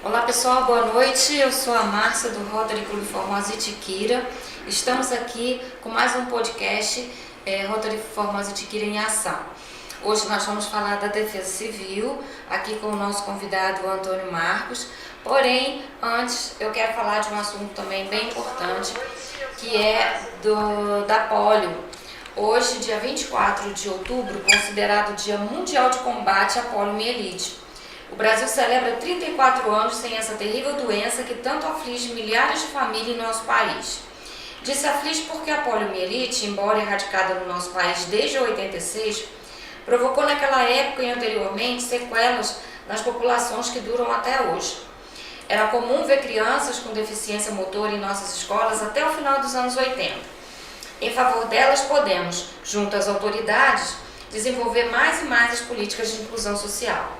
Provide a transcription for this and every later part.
Olá pessoal, boa noite. Eu sou a Márcia do Rotary Clube Formosa Itiquira. Estamos aqui com mais um podcast Rotary Formosa Itiquira em Ação. Hoje nós vamos falar da Defesa Civil, aqui com o nosso convidado Antônio Marcos. Porém, antes eu quero falar de um assunto também bem importante, que é da polio. Hoje, dia 24 de outubro, considerado o Dia Mundial de Combate à Poliomielite. O Brasil celebra 34 anos sem essa terrível doença que tanto aflige milhares de famílias em nosso país. Diz-se aflige porque a poliomielite, embora erradicada no nosso país desde 86, provocou naquela época e anteriormente sequelas nas populações que duram até hoje. Era comum ver crianças com deficiência motora em nossas escolas até o final dos anos 80. Em favor delas, podemos, junto às autoridades, desenvolver mais e mais as políticas de inclusão social.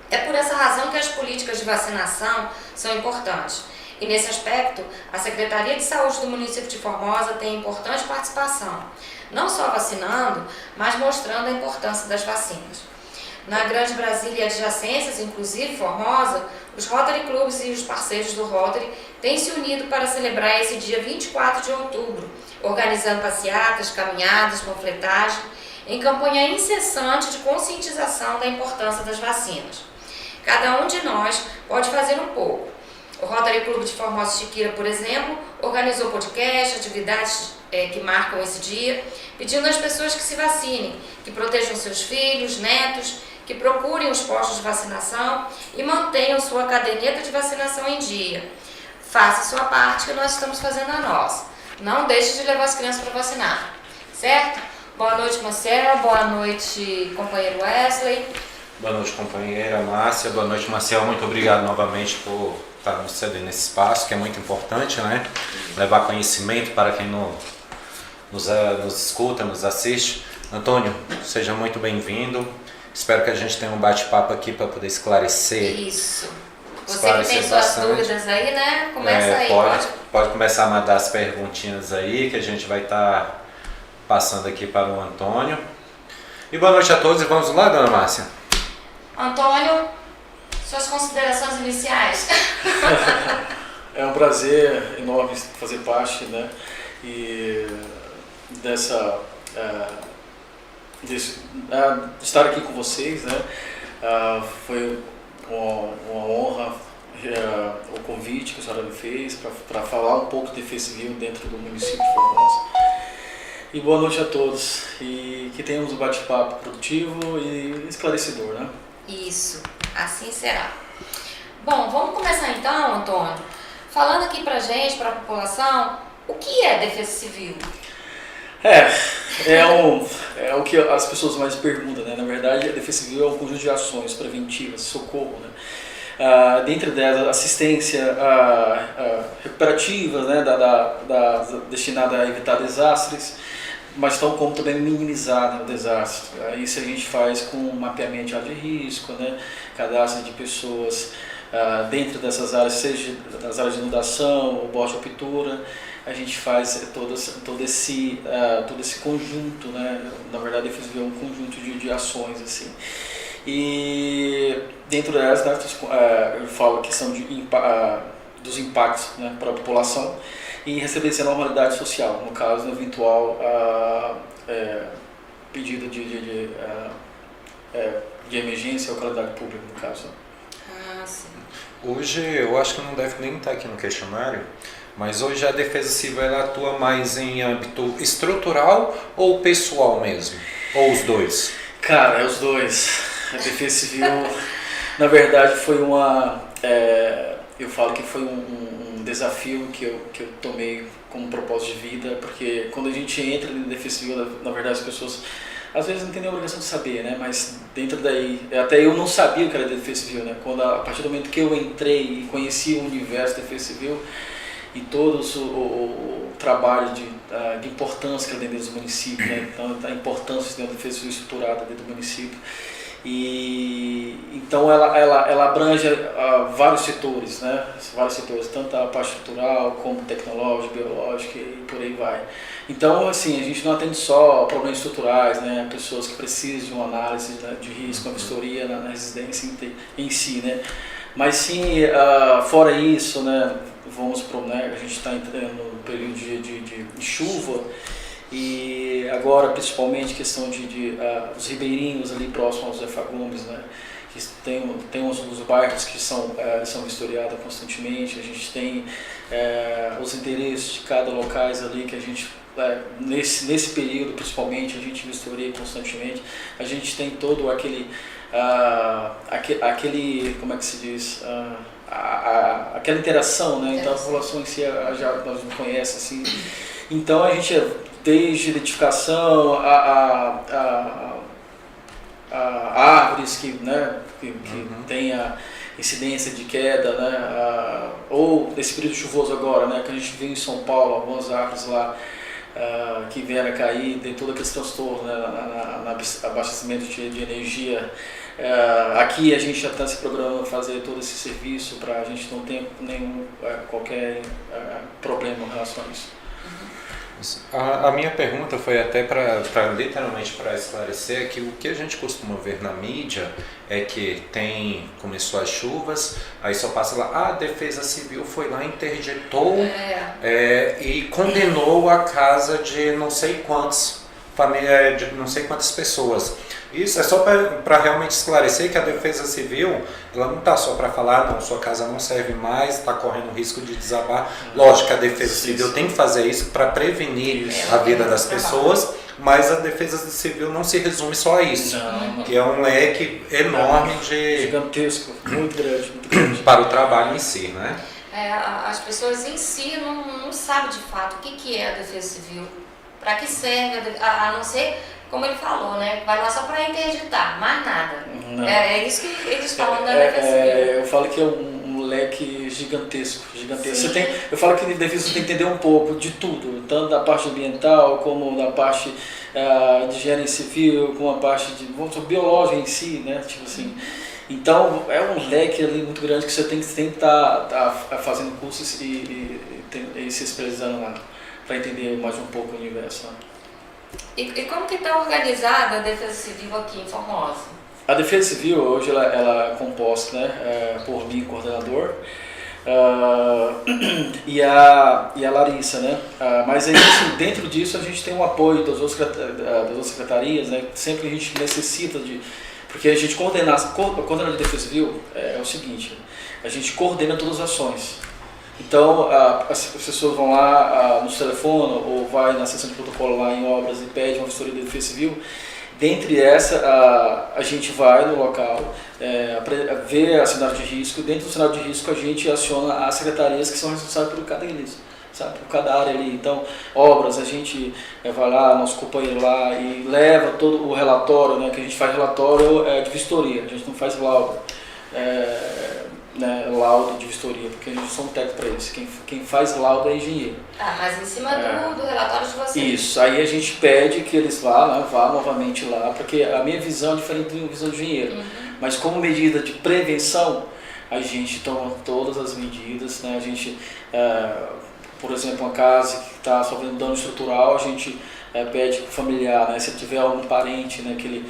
É por essa razão que as políticas de vacinação são importantes. E nesse aspecto, a Secretaria de Saúde do município de Formosa tem importante participação, não só vacinando, mas mostrando a importância das vacinas. Na Grande Brasília e adjacências, inclusive Formosa, os Rotary Clubes e os parceiros do Rotary têm se unido para celebrar esse dia 24 de outubro, organizando passeatas, caminhadas, panfletagem, em campanha incessante de conscientização da importância das vacinas. Cada um de nós pode fazer um pouco. O Rotary Clube de Formosa Itiquira, por exemplo, organizou podcast, atividades que marcam esse dia, pedindo às pessoas que se vacinem, que protejam seus filhos, netos, que procurem os postos de vacinação e mantenham sua caderneta de vacinação em dia. Faça a sua parte que nós estamos fazendo a nossa. Não deixe de levar as crianças para vacinar, certo? Boa noite, Marcel. Boa noite, companheiro Wesley. Boa noite, companheira Márcia. Boa noite, Marcel. Muito obrigado novamente por estar nos cedendo esse espaço, que é muito importante, né? Levar conhecimento para quem nos escuta, nos assiste. Antônio, seja muito bem-vindo. Espero que a gente tenha um bate-papo aqui para poder esclarecer. Isso. Você que tem suas dúvidas aí, né? Começa aí. Pode começar a mandar as perguntinhas aí, que a gente vai estar passando aqui para o Antônio. E boa noite a todos e vamos lá, dona Márcia? Antônio, suas considerações iniciais. É um prazer enorme fazer parte, né, e estar aqui com vocês, né. Foi uma honra o convite que a senhora me fez para falar um pouco de Defesa Civil dentro do município de Formosa. E boa noite a todos e que tenhamos um bate-papo produtivo e esclarecedor, né? Isso, assim será. Bom, vamos começar então, Antônio, falando aqui pra gente, pra população, o que é Defesa Civil? É o que as pessoas mais perguntam, né? Na verdade, a Defesa Civil é um conjunto de ações preventivas, socorro, né? Dentro delas, assistência recuperativa, né? Destinada a evitar desastres, mas tal como também minimizar o desastre. Isso a gente faz com mapeamento de área de risco, né? Cadastro de pessoas dentro dessas áreas, seja das áreas de inundação ou bote ou pintura. A gente faz todo esse conjunto, né? Na verdade, é um conjunto de ações, assim. E dentro delas, né, eu falo que são dos impactos, né, para a população e restabelecer a normalidade social, no caso, no eventual pedido de emergência ou calamidade pública, no caso. Sim. Hoje, eu acho que não deve nem estar aqui no questionário, mas hoje a Defesa Civil ela atua mais em âmbito estrutural ou pessoal mesmo? Ou os dois? Cara, é os dois. A Defesa Civil, na verdade, foi eu falo que foi um desafio que eu tomei como propósito de vida, porque quando a gente entra na Defesa Civil, na verdade as pessoas às vezes não têm nem a obrigação de saber, né? Mas dentro daí, até eu não sabia o que era Defesa Civil, né? A partir do momento que eu entrei e conheci o universo da Defesa Civil e todo o trabalho de importância que ela tem dentro do município, né? Então a importância da Defesa Civil estruturada dentro do município. E então ela abrange vários setores, né? Vários setores, tanto a parte estrutural como tecnológica, biológica e por aí vai. Então, assim, a gente não atende só problemas estruturais, né? Pessoas que precisam de uma análise, né, de risco, uma vistoria na residência em si, né? Mas sim, fora isso, né, vamos pro, né, a gente está entrando no período de chuva e agora principalmente questão os ribeirinhos ali próximos aos Zé Fagundes, né, que tem os bairros que são vistoriados constantemente, a gente tem os interesses de cada locais ali que a gente nesse período principalmente a gente vistoria constantemente, a gente tem todo aquele como é que se diz, aquela interação, né? Então a população em si nós não conhece assim, então a gente desde identificação a árvores que tenha incidência de queda, né? Ou nesse período chuvoso agora, né? Que a gente viu em São Paulo algumas árvores lá que vieram a cair, tem todo aquele transtorno, né, no abastecimento de energia. Aqui a gente já está se programando fazer todo esse serviço para a gente não ter qualquer problema em relação a isso. A minha pergunta foi até literalmente para esclarecer que o que a gente costuma ver na mídia é que começou as chuvas, aí só passa lá, a Defesa Civil foi lá, interditou e condenou a casa de não sei quantas famílias, de não sei quantas pessoas. Isso é só para realmente esclarecer que a Defesa Civil, ela não está só para falar, não, sua casa não serve mais, está correndo risco de desabar. Lógico que a Defesa Civil tem que fazer isso para prevenir a vida das pessoas, mas a Defesa Civil não se resume só a isso, que é um leque enorme gigantesco, muito grande para o trabalho em si, né? As pessoas em si não sabem de fato o que é a Defesa Civil, para que serve, a não ser, como ele falou, né? Vai lá só para interditar, mais nada. É isso que eles falam da Defesa Civil. Eu falo que é um leque gigantesco. Eu falo que a Defesa tem que entender um pouco de tudo, tanto da parte ambiental, como da parte de engenharia civil, como a parte biológica em si, né? Tipo assim. Então, é um leque ali muito grande que você tem que estar fazendo cursos e se especializando lá, para entender mais um pouco o universo. Né? E como que está organizada a Defesa Civil aqui em Formosa? A Defesa Civil hoje ela é composta, né, por mim, coordenador, e a Larissa, né? Mas aí, assim, dentro disso a gente tem o apoio das outras secretarias, né? Sempre a gente necessita porque a gente coordenar a Defesa Civil é o seguinte, a gente coordena todas as ações. Então, as pessoas vão lá no telefone ou vai na seção de protocolo lá em obras e pede uma vistoria da Defesa Civil. Dentre essa, a gente vai no local, vê a cenário de risco. Dentro do cenário de risco, a gente aciona as secretarias que são responsáveis por cada isso, sabe? Por cada área ali. Então, obras, a gente vai lá, nosso companheiro lá e leva todo o relatório, né? Que a gente faz relatório de vistoria, a gente não faz laudo. Laudo de vistoria, porque a gente só um técnico para isso. Quem faz laudo é engenheiro. Mas em cima do relatório de vocês. Isso, aí a gente pede que eles vá novamente lá, porque a minha visão é diferente da visão do engenheiro. Mas como medida de prevenção, a gente toma todas as medidas, né? A gente, por exemplo, uma casa que está sofrendo dano estrutural, a gente pede para o familiar, né? Se tiver algum parente, né, que ele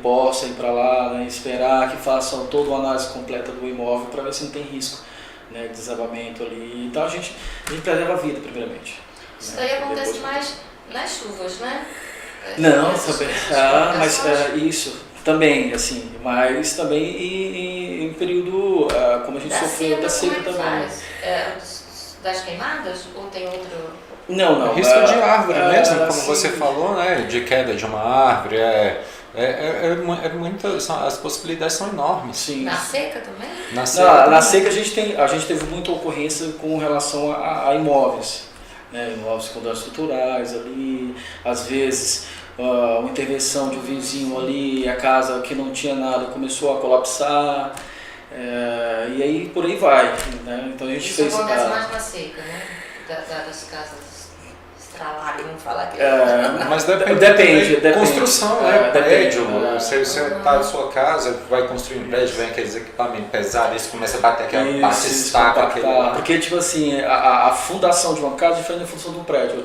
possa ir para lá, né, esperar que façam toda uma análise completa do imóvel para ver se não tem risco, né, de desabamento ali. Então a gente preserva a vida, primeiramente. Isso daí acontece mais nas chuvas, né? Não, também. Mas isso também, assim, mas também em período, como a gente sofreu da seca também. Das queimadas ou tem outro? Não. Risco de árvore mesmo, como você falou, né? De queda de uma árvore, as possibilidades são enormes. Sim. Na seca também? Na seca a gente teve muita ocorrência com relação a imóveis, né? Imóveis com danos estruturais ali, às vezes uma intervenção de um vizinho ali, a casa que não tinha nada começou a colapsar, e aí por aí vai, né? Então a gente isso fez acontece mais na seca, né? Das casas estraladas, vamos falar aqui. Mas depende. Construção, né? Prédio. Você está tá na sua casa, vai construir um prédio, vem aqueles equipamentos pesados, isso começa a bater aquela parte estaca. Porque, tipo assim, a fundação de uma casa é diferente da fundação de um prédio.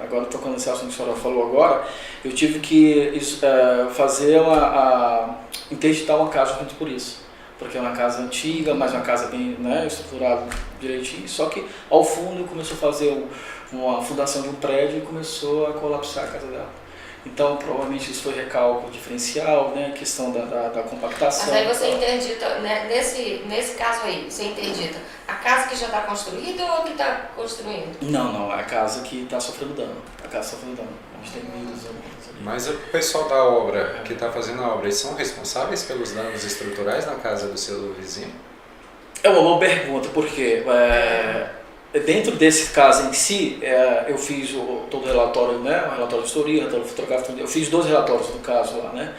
Agora tocando nesse assunto que a senhora falou agora, eu tive que fazer interditar uma casa justamente por isso. porque é uma casa antiga, mas uma casa bem, né, estruturada direitinho, só que ao fundo começou a fazer uma fundação de um prédio e começou a colapsar a casa dela. Então, provavelmente isso foi recálculo diferencial, né? Questão da compactação. Mas aí você interdita, né, nesse caso aí, você interdita a casa que já está construída ou que está construindo? Não, é a casa que está sofrendo dano. A casa sofrendo dano. A gente tem muitos ali. Mas o pessoal da obra, que está fazendo a obra, eles são responsáveis pelos danos estruturais na casa do seu vizinho? É uma boa pergunta, porque dentro desse caso em si, eu fiz todo o relatório, né, o relatório de história, relatório fotográfico, eu fiz 2 relatórios do caso lá, né,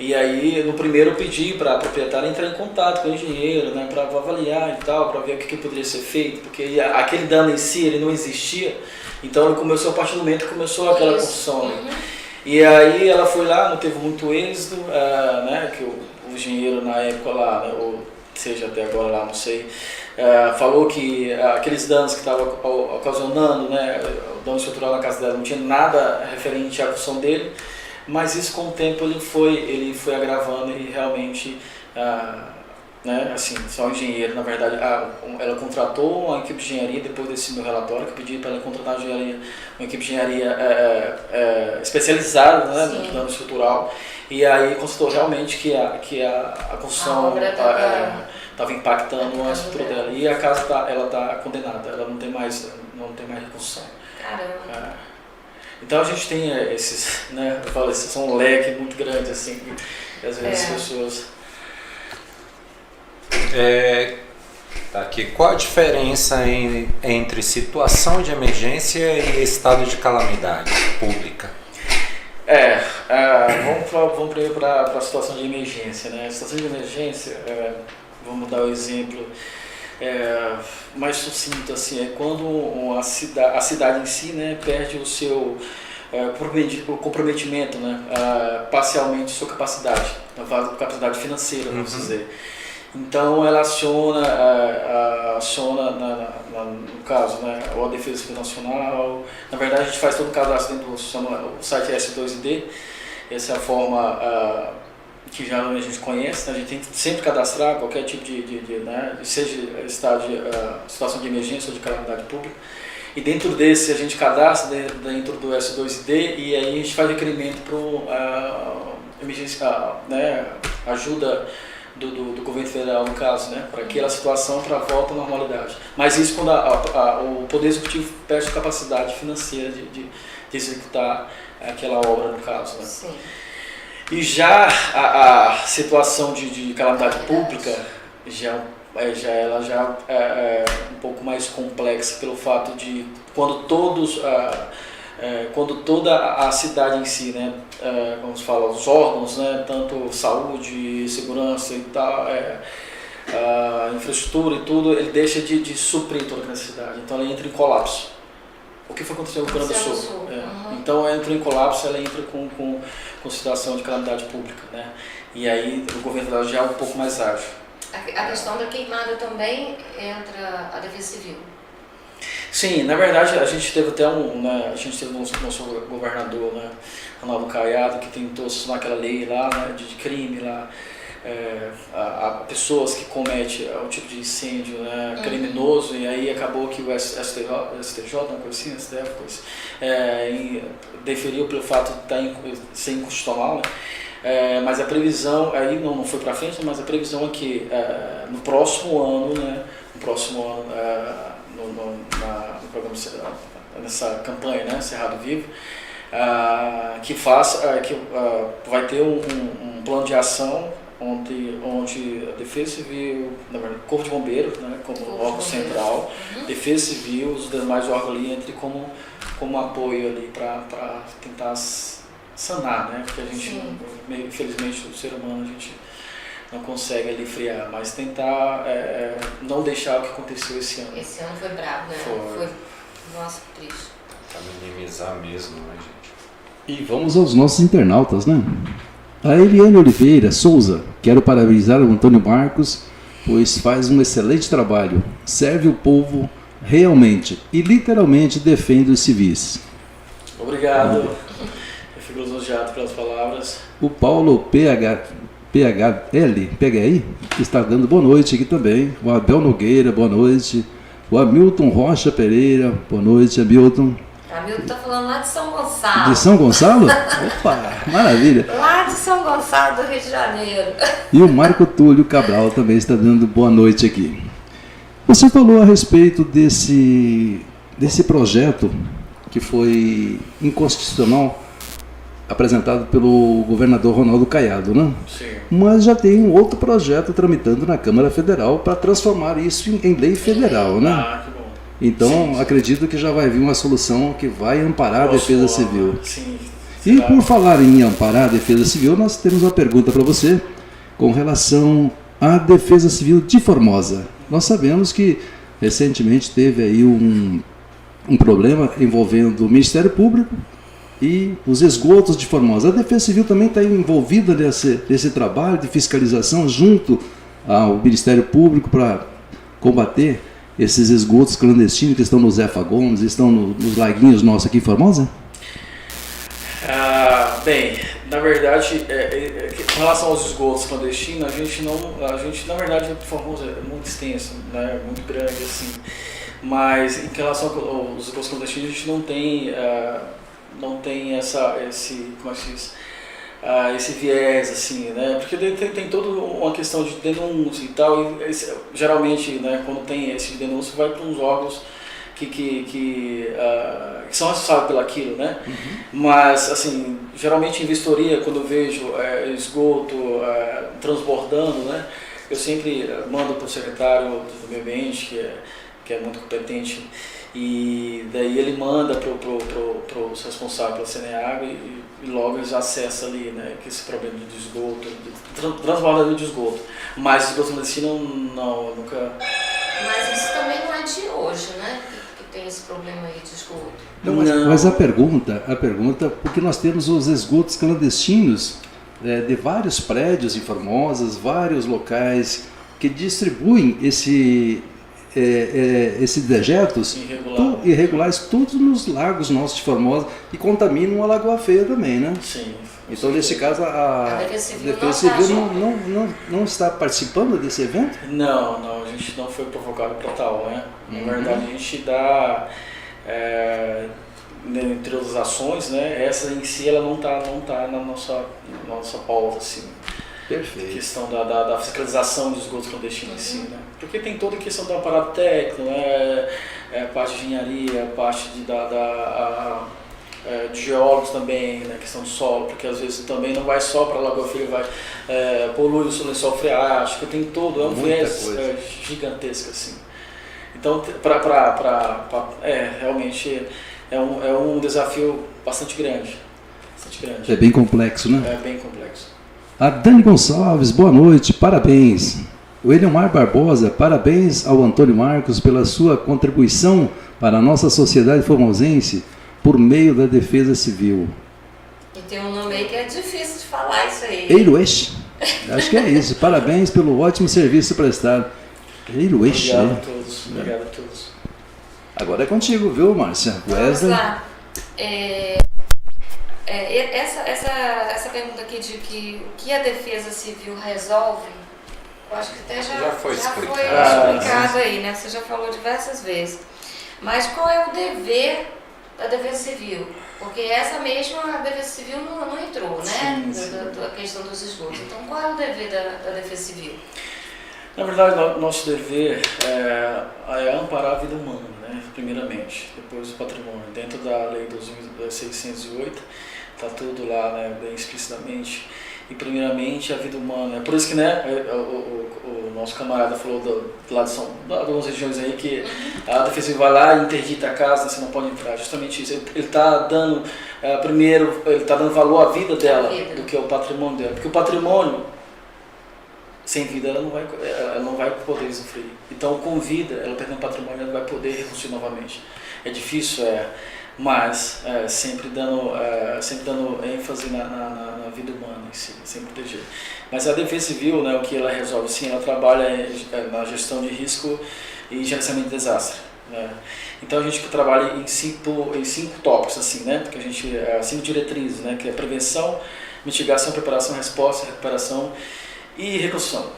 e aí no primeiro eu pedi para a proprietária entrar em contato com o engenheiro, né, para avaliar e tal, para ver o que poderia ser feito, porque aquele dano em si ele não existia, então ele começou, a partir do momento que começou aquela construção ali. E aí ela foi lá, não teve muito êxito, né, que o engenheiro na época lá, né, ou seja até agora lá, não sei, falou que aqueles danos que estavam ocasionando, né, o dano estrutural na casa dela não tinha nada referente à construção dele, mas isso com o tempo ele foi agravando e realmente, né, assim, só o engenheiro, na verdade, ela contratou uma equipe de engenharia depois desse meu relatório, que eu pedi para ela contratar uma equipe de engenharia especializada, né, no dano estrutural, e aí constatou realmente que a construção estava impactando a estrutura dela, e a casa ela está condenada, ela não tem mais reconstrução. Caramba. Então a gente tem esses, né, eu falo, esses são um leque muito grande, assim, que às vezes as pessoas... Tá aqui. Qual a diferença entre situação de emergência e estado de calamidade pública? Vamos primeiro para a situação de emergência, né? A situação de emergência, vamos dar o exemplo mais sucinto, assim, é quando a cidade em si, né, perde o seu comprometimento, né, parcialmente sua capacidade financeira, vamos dizer. Então ela aciona no caso, né, ou a Defesa Civil Nacional. Na verdade a gente faz todo o cadastro dentro do site S2ID. Essa é a forma que já a gente conhece, né? A gente tem que sempre cadastrar qualquer tipo né, seja situação de emergência ou de calamidade pública. E dentro desse a gente cadastra dentro do S2ID e aí a gente faz requerimento para emergência, né, ajuda do governo federal, no caso, né, para aquela situação, para a volta à normalidade. Mas isso quando o Poder Executivo perde capacidade financeira de executar aquela obra, no caso, né. Sim. E já a situação de calamidade pública ela é um pouco mais complexa pelo fato de quando toda a cidade em si, né, como se fala, os órgãos, né, tanto saúde, segurança e tal, infraestrutura e tudo, ele deixa de suprir toda a necessidade, então ele entra em colapso. O que foi acontecendo no Rio Grande do Sul? Então entra em colapso, ela entra com situação de calamidade pública, né, e aí o governo federal já é um pouco mais ágil. A questão da queimada também entra a Defesa Civil. Sim, na verdade a gente teve até a gente teve nosso governador, né, Ronaldo Caiado, que tentou assinar aquela lei lá, né, de crime lá, a pessoas que cometem um tipo de incêndio, né, criminoso, e aí acabou que o STJ, uma coisa assim, STF, deferiu pelo fato de ser inconstitucional, né. Mas a previsão, aí não foi para frente, mas a previsão é que no próximo ano, né, no programa, nessa campanha, né, Cerrado Vivo, que vai ter um plano de ação onde a Defesa Civil, na verdade, Corpo de Bombeiros, né, como órgão central, Defesa Civil, os demais órgãos ali entrem como apoio ali para tentar sanar, né, porque a gente, infelizmente, o ser humano, a gente não consegue ali frear, mas tentar não deixar o que aconteceu esse ano. Esse ano foi brabo, né? Foi nossa, triste. Pra minimizar mesmo, né, gente? E vamos aos nossos internautas, né? A Eliane Oliveira Souza, quero parabenizar o Antônio Marcos, pois faz um excelente trabalho, serve o povo realmente e literalmente defende os civis. Obrigado. Eu fico lisonjeado pelas palavras. O Paulo PHI, está dando boa noite aqui também. O Abel Nogueira, boa noite. O Hamilton Rocha Pereira, boa noite, Hamilton. Hamilton tá falando lá de São Gonçalo. De São Gonçalo? Opa, maravilha. Lá de São Gonçalo do Rio de Janeiro. E o Marco Túlio Cabral também está dando boa noite aqui. Você falou a respeito desse projeto que foi inconstitucional, apresentado pelo governador Ronaldo Caiado, né? Sim. Mas já tem um outro projeto tramitando na Câmara Federal para transformar isso em lei federal, né? Ah, que bom. Então, acredito que já vai vir uma solução que vai amparar a defesa civil. Sim. E por falar em amparar a defesa civil, nós temos uma pergunta para você com relação à defesa civil de Formosa. Nós sabemos que recentemente teve aí um problema envolvendo o Ministério Público e os esgotos de Formosa. A Defesa Civil também está envolvida nesse trabalho de fiscalização junto ao Ministério Público para combater esses esgotos clandestinos que estão no Zefa Gomes, estão nos laguinhos nossos aqui em Formosa? Bem, na verdade, com relação aos esgotos clandestinos, a gente na verdade, Formosa é muito extenso, né, muito grande assim, mas em relação aos esgotos clandestinos, a gente não tem esse viés assim, né, porque tem toda uma questão de denúncia e tal, e geralmente, né, quando tem esse denúncia, vai para uns órgãos que são responsáveis pelo aquilo, né? Uhum. Mas, assim, geralmente em vistoria, quando eu vejo esgoto transbordando, né? Eu sempre mando para o secretário do meio ambiente, que é muito competente, e daí ele manda para os responsáveis pela Saneago e logo eles acessam ali, né? Que esse problema de esgoto, transbordamento de esgoto. Mas esgoto clandestino, não, nunca... Mas isso também não é de hoje, né? Tem esse problema aí de esgoto. Não, mas a pergunta, porque nós temos os esgotos clandestinos de vários prédios em Formosas, vários locais que distribuem esses dejetos irregulares todos nos lagos nossos de Formosa e contaminam a Lagoa Feia também, né? Sim. Então, nesse caso, a Defesa Civil não está participando desse evento? Não, a gente não foi provocado para tal, né? Na verdade, a gente dá, entre outras ações, né? Essa em si, ela não tá na nossa pauta, assim. Perfeito. A questão da fiscalização dos esgotos clandestinos em si, né? Porque tem toda a questão do aparato técnico, né? Parte de engenharia, parte de geólogos também, né, questão do solo, porque às vezes também não vai só para a Lagoa Filha, vai polui o lençol freático, tem todo, é um viés gigantesco assim. Então, realmente é um desafio bastante grande. É bem complexo, né? É bem complexo. A Dani Gonçalves, boa noite, parabéns. O Eliomar Barbosa, parabéns ao Antônio Marcos pela sua contribuição para a nossa sociedade formosense por meio da defesa civil. E tem um nome aí que é difícil de falar isso aí. Eiruesh. Acho que é isso. Parabéns pelo ótimo serviço prestado. Eiruesh, obrigado, né? A todos. Obrigado a todos. Agora é contigo, viu, Márcia? Vamos lá. Essa pergunta aqui de que o que a defesa civil resolve, eu acho que até já foi explicado aí, né? Você já falou diversas vezes. Mas qual é o dever da defesa civil? Porque essa mesma defesa civil não entrou, né? Da questão dos esgotos. Então, qual é o dever da defesa civil? Na verdade, nosso dever é amparar a vida humana, né? Primeiramente, depois o patrimônio. Dentro da Lei 12.608, está tudo lá, né, bem explicitamente. E primeiramente a vida humana. É por isso que, né, o nosso camarada falou lá de algumas regiões aí que a defesa civil vai lá e interdita a casa, você não pode entrar. Justamente isso. Ele está dando, primeiro, ele está dando valor à vida dela do que ao patrimônio dela. Porque o patrimônio, sem vida, ela não vai poder usufruir. Então, com vida, ela perdendo patrimônio, ela vai poder reconstruir novamente. É difícil, mas sempre dando ênfase na vida humana em si, sem proteger. Mas a defesa civil, né, o que ela resolve, sim, ela trabalha na gestão de risco e gerenciamento de desastre. Né? Então a gente trabalha em cinco tópicos, assim, né, porque a gente 5 diretrizes, né, que é prevenção, Mitigação, preparação, resposta, recuperação e reconstrução.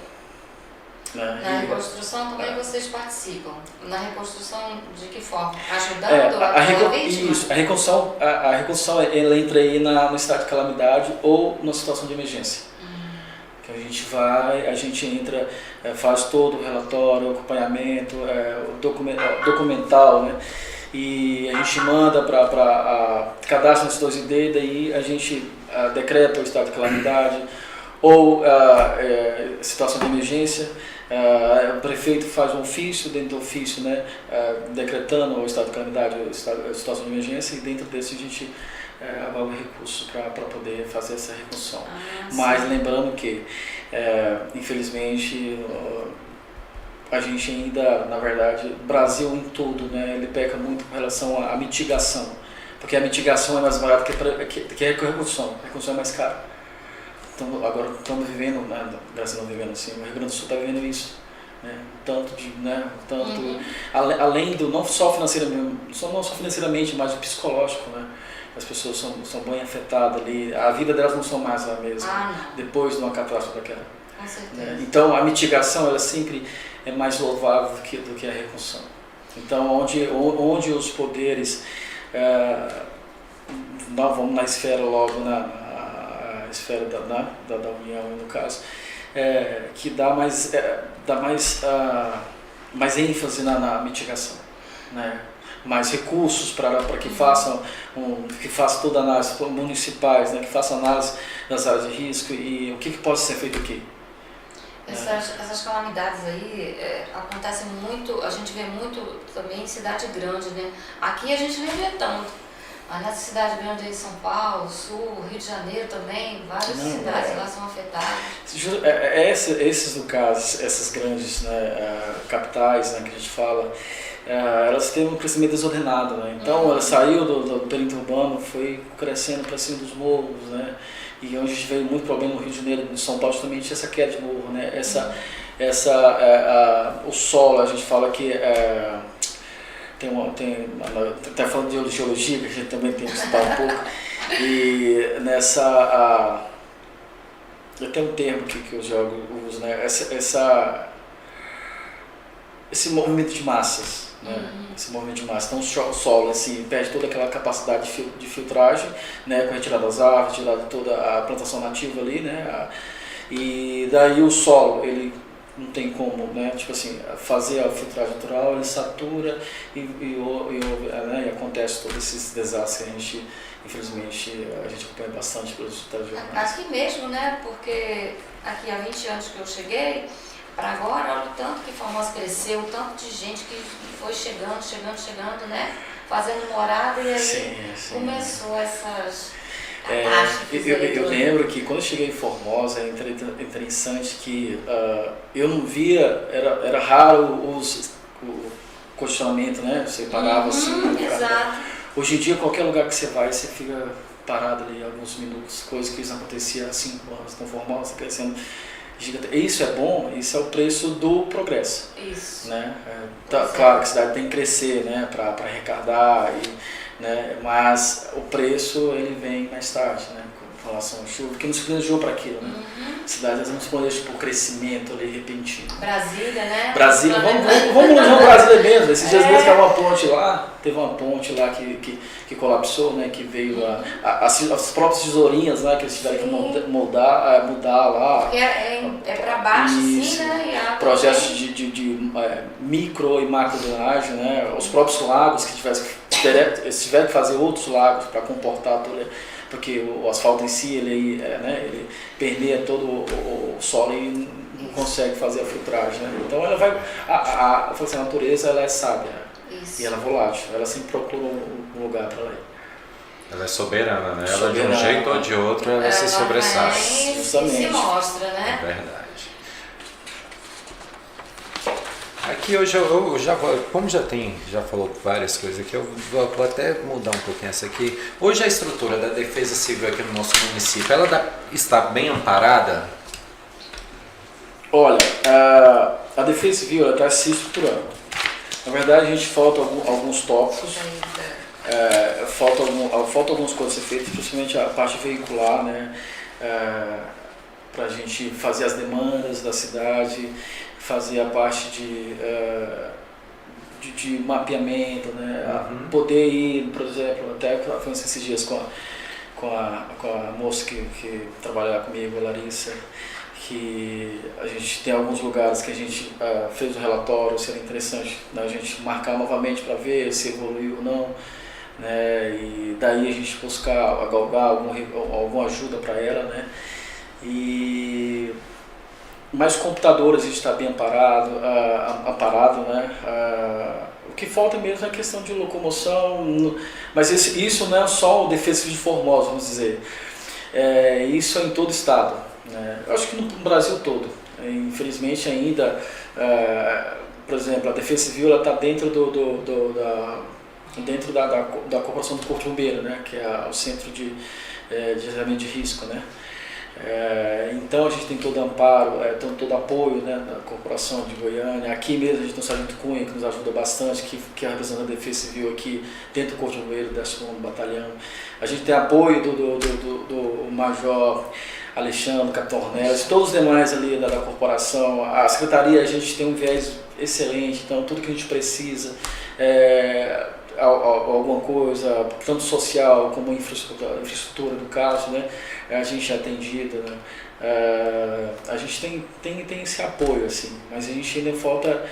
Né? Na reconstrução também vocês participam. Na reconstrução de que forma? Ajudando a vítima? Isso, a reconstrução ela entra aí no estado de calamidade ou na situação de emergência. Que a gente entra, faz todo o relatório, o acompanhamento, documental, né? E a gente manda para cadastro no 2ID, daí a gente decreta o estado de calamidade ou situação de emergência. O prefeito faz um ofício, dentro do ofício, né, decretando o estado de calamidade, a situação de emergência, e dentro desse a gente avalua recurso para poder fazer essa reconstrução. Mas lembrando que, infelizmente, a gente ainda, na verdade, o Brasil em tudo, né, ele peca muito com relação à mitigação, porque a mitigação é mais barata que a reconstrução. A reconstrução é mais cara. Então, agora estamos vivendo, né, o Brasil não vivendo assim, o Rio Grande do Sul está vivendo isso. Né, além do, não só financeiramente, mas o psicológico, né? As pessoas são bem afetadas ali, a vida delas não são mais a mesma depois de uma catástrofe daquela. Com certeza. Né? Então, a mitigação ela sempre é mais louvável do que a reconstrução. Então, onde os poderes, nós vamos na esfera logo, na esfera da União, no caso, que dá mais ênfase na mitigação, né? Mais recursos para que façam toda a análise municipais, né? Que façam análise das áreas de risco e o que pode ser feito aqui. Essas calamidades aí acontecem muito, a gente vê muito também em cidade grande, né? Aqui a gente nem vê tanto. Mas nessa cidade grande aí, São Paulo, Sul, Rio de Janeiro também, várias cidades lá são afetadas. Esses, no caso, essas grandes, né, capitais, né, que a gente fala, elas têm um crescimento desordenado, né? Então ela saiu do perímetro urbano, foi crescendo para cima dos morros, né? E onde a gente veio muito problema no Rio de Janeiro, no São Paulo, justamente essa queda de morro, né? O solo, a gente fala que até falando de geologia, que a gente também tem que estudar um pouco, e tem um termo que os geólogos usam, né? Esse movimento de massas, né? Esse movimento de massa. Então o solo assim, perde toda aquela capacidade de filtragem, né? Com a retirada das árvores, retirada toda a plantação nativa ali, né? E daí o solo, ele não tem como, né, tipo assim, fazer a filtragem natural, ele satura e acontece todos esses desastres que a gente, infelizmente, a gente acompanha bastante pelos resultados jornais. Aqui mesmo, né, porque aqui há 20 anos que eu cheguei, para agora, olha o tanto que Formosa cresceu, o tanto de gente que foi chegando, né, fazendo morada e aí começou essas... Eu lembro que quando eu cheguei em Formosa, entrei em Santos, que eu não via, era raro o condicionamento, né? Você parava assim. Exato. Hoje em dia, qualquer lugar que você vai, você fica parado ali alguns minutos, coisa que isso acontecia há 5 anos, com Formosa crescendo gigante. Isso é bom, isso é o preço do progresso. Isso. Né? Claro que a cidade tem que crescer, né? Para arrecadar né? Mas o preço ele vem mais tarde, né? Com relação ao chuva, porque não se planejou para aquilo, né? A cidade não se planeja por crescimento ali repentino. Brasília, né? Brasília, vamos no Brasília mesmo. Esses dias mesmo que teve uma ponte lá que colapsou, né? Que veio as próprias tesourinhas lá que eles tiveram que mudar lá. Porque é para baixo, isso, assim, né? E a projetos de micro e macro drenagem, né? Os próprios lagos que eles tiveram que fazer outros lagos para comportar toda, porque o asfalto em si ele permeia todo o solo e não consegue fazer a filtragem, né? Então ela vai a natureza ela é sábia. Isso. E ela é volátil, ela sempre procura um lugar para ela ir. Ela é soberana, né? Ela de um jeito ou de outro ela se sobressai. Justamente. Se mostra, né? É verdade. Aqui hoje eu já, como já falou várias coisas aqui, eu vou até mudar um pouquinho essa aqui. Hoje a estrutura da Defesa Civil aqui no nosso município, ela está bem amparada? Olha, a Defesa Civil está se estruturando. Na verdade, a gente falta alguns tópicos, falta algumas coisas a ser feitas, principalmente a parte veicular, né? para a gente fazer as demandas da cidade, fazer a parte de mapeamento, né? Poder ir, por exemplo, até foi esses dias com a moça que trabalha comigo, a Larissa, que a gente tem alguns lugares que a gente fez o relatório, seria interessante, né, a gente marcar novamente para ver se evoluiu ou não, né, e daí a gente buscar galgar alguma ajuda para ela, né, mas computadores a gente está bem amparado, né, o que falta mesmo é a questão de locomoção, mas isso não é só o Defesa Civil de Formosa, vamos dizer, isso é em todo o estado. Eu acho que no Brasil todo, infelizmente ainda, por exemplo, a Defesa Civil está dentro da Corporação do Corpo de Bombeiro, né, que é o Centro de Gerenciamento de Risco, né. Então a gente tem todo amparo, todo apoio, né, da Corporação de Goiânia. Aqui mesmo a gente tem o Sargento Cunha, que nos ajuda bastante, que é representante da Defesa Civil aqui dentro do Corpo de Bombeiro, do 12º Batalhão. A gente tem apoio do Major Alexandre, Capitão Ornelas, todos os demais ali da corporação. A Secretaria, a gente tem um viés excelente, então tudo que a gente precisa, alguma coisa, tanto social como infraestrutura do caso, né, a gente é atendido, né, a gente tem esse apoio, assim, mas a gente ainda falta,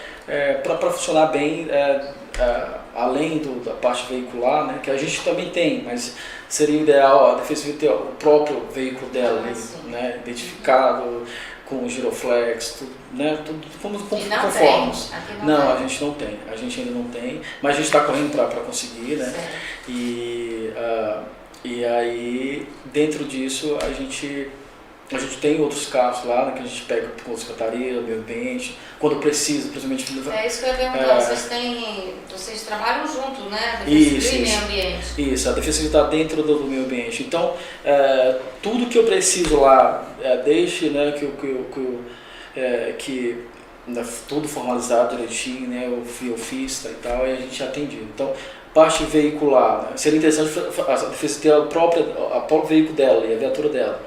para funcionar bem, além da parte veicular, né, que a gente também tem, mas seria ideal a Defesa Civil ter o próprio veículo dela, né, identificado, com giroflex, tudo, né, tudo conformes. Não, a gente não tem, a gente ainda não tem, mas a gente está correndo para conseguir, né, e aí dentro disso a gente tem outros casos lá, né, que a gente pega com a Secretaria, Meio Ambiente, quando precisa, principalmente... É isso que eu ia perguntar, vocês trabalham junto, né? Defesa Civil e Meio Ambiente. Isso, a Defesa Civil está dentro do Meio Ambiente. Então, tudo que eu preciso lá, desde, né, tudo formalizado direitinho, né, eu fiz e tal, e a gente é atendido. Então, parte veicular, né, seria interessante a Defesa ter o próprio veículo dela e a viatura dela.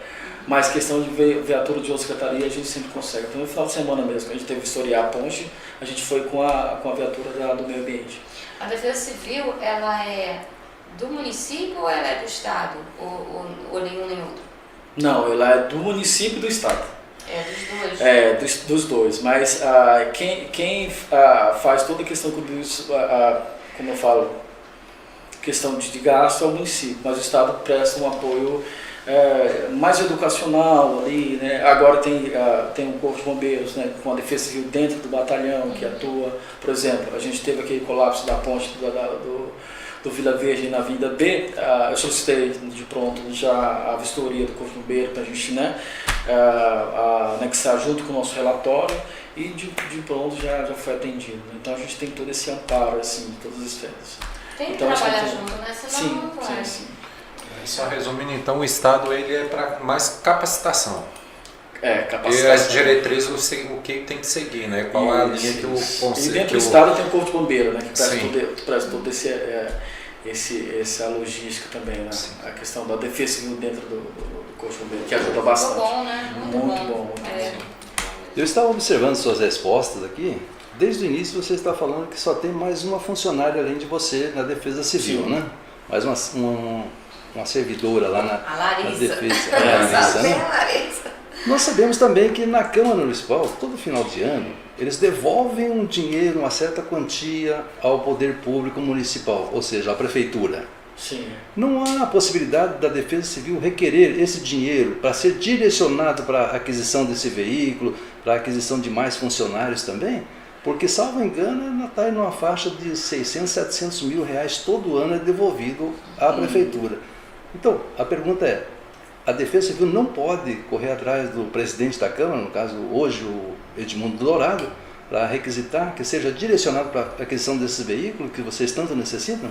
Mas questão de viatura de outra secretaria a gente sempre consegue. Então no final de semana mesmo, a gente teve que vistoriar a ponte, a gente foi com a viatura do Meio Ambiente. A Defesa Civil, ela é do município ou ela é do estado? Ou nenhum nem outro? Não, ela é do município e do estado. É dos dois? Dos dois, mas quem faz toda a questão, como eu falo, questão de gasto é o município, mas o estado presta um apoio mais educacional ali, né? Agora tem um Corpo de Bombeiros, né, com a Defesa Civil dentro do batalhão que atua. Por exemplo, a gente teve aquele colapso da ponte do Vila Verde na Avenida B. Eu solicitei de pronto já a vistoria do Corpo de Bombeiro para a gente, né, anexar junto com o nosso relatório e de pronto já foi atendido. Então a gente tem todo esse amparo assim, de todas as esferas. Tem que trabalhar junto, né? Senão não vai. Sim. Só resumindo, então, o Estado ele é para mais capacitação. Capacitação. E as diretrizes, o que tem que seguir, né? Qual é a linha que o conselho... E dentro do Estado tem o Corpo de Bombeiro, né? Que presta todo essa logística também, né? A questão da Defesa Civil dentro do Corpo de Bombeiro, que ajuda bastante. Muito bom, né? Muito bom. Eu estava observando suas respostas aqui. Desde o início você está falando que só tem mais uma funcionária além de você na Defesa Civil, Sim. né? Mais uma servidora lá na Defesa. Larissa. Nós sabemos também que na Câmara Municipal, todo final de ano, eles devolvem um dinheiro, uma certa quantia ao poder público municipal, ou seja, à prefeitura. Sim. Não há a possibilidade da Defesa Civil requerer esse dinheiro para ser direcionado para a aquisição desse veículo, para a aquisição de mais funcionários também? Porque, salvo engano, está em uma faixa de 600, 700 mil reais todo ano é devolvido à prefeitura. Então, a pergunta é, a Defesa Civil não pode correr atrás do presidente da Câmara, no caso hoje o Edmundo Dourado, para requisitar que seja direcionado para a aquisição desse veículo que vocês tanto necessitam?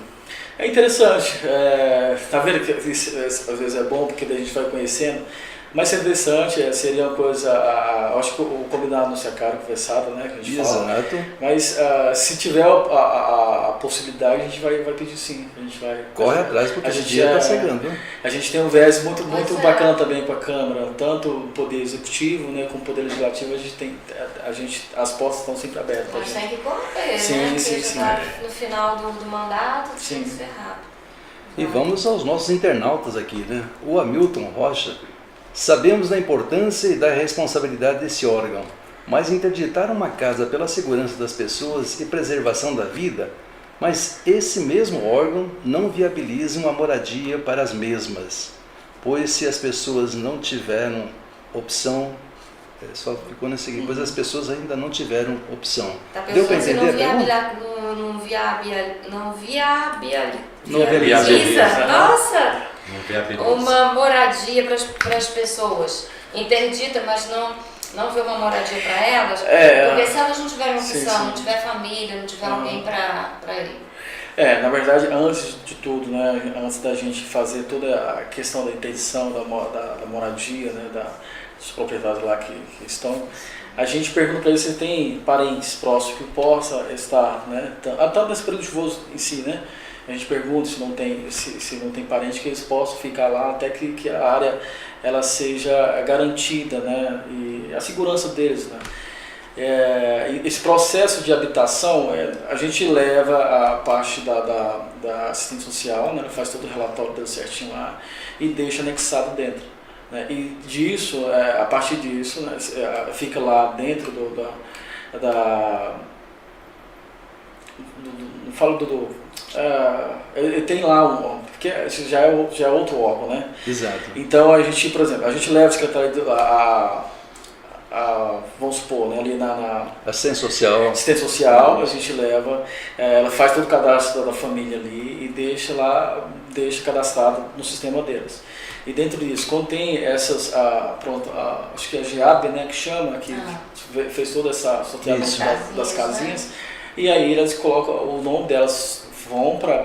É interessante, tá vendo que às vezes é bom porque daí a gente vai conhecendo, Mas seria interessante, seria uma coisa, acho que o combinado não se acaba, conversado, né, que a gente fala. Exato. Mas se tiver a possibilidade, a gente vai pedir sim. A gente vai, Corre atrás porque a esse gente dia está chegando. A gente tem um viés muito Pois é. bacana também com a Câmara, tanto o Poder Executivo, né, como o Poder Legislativo, as portas estão sempre abertas pra Mas gente. tem que correr, Sim, né? sim, Porque sim. já tá no final do mandato, Sim. tem que ser rápido. E vamos aos nossos internautas aqui, né? O Hamilton Rocha. Sabemos da importância e da responsabilidade desse órgão, mas interditar uma casa pela segurança das pessoas e preservação da vida, mas esse mesmo órgão não viabiliza uma moradia para as mesmas, pois se as pessoas não tiveram opção, só ficou nesse seguinte, pois as pessoas ainda não tiveram opção. Tá Deu para pensando se entender a pergunta? não Não viabiliza, viabiliza. nossa, Não viabiliza. uma moradia para as pessoas. Interdita, mas não vê uma moradia para elas. Porque se elas não tiverem opção, Sim, sim. não tiver família, não tiver alguém para ir. Na verdade, antes de tudo, né, antes da gente fazer toda a questão da interdição da moradia, né, dos proprietários lá que estão, a gente pergunta para eles se tem parentes próximos que possa estar, né, tanto nesse período chuvoso em si, né, a gente pergunta se não tem parente que eles possam ficar lá até que a área ela seja garantida, né, e a segurança deles, né. Esse processo de habitação, a gente leva a parte da assistente social, né, faz todo o relatório dele certinho lá e deixa anexado dentro. Né, e disso, a partir disso, né, fica lá dentro não falo ele tem lá porque já é outro órgão, né? Exato. Então a gente, por exemplo, a gente leva a secretaria vamos supor, né, ali na Assistência social. assistente social, a gente leva, ela faz todo o cadastro da família ali e deixa cadastrado no sistema deles. E dentro disso, quando tem essas, acho que é a GEAB, né, que chama, que fez toda essa sorteamento Isso. das casinhas, e aí eles colocam o nome delas, vão para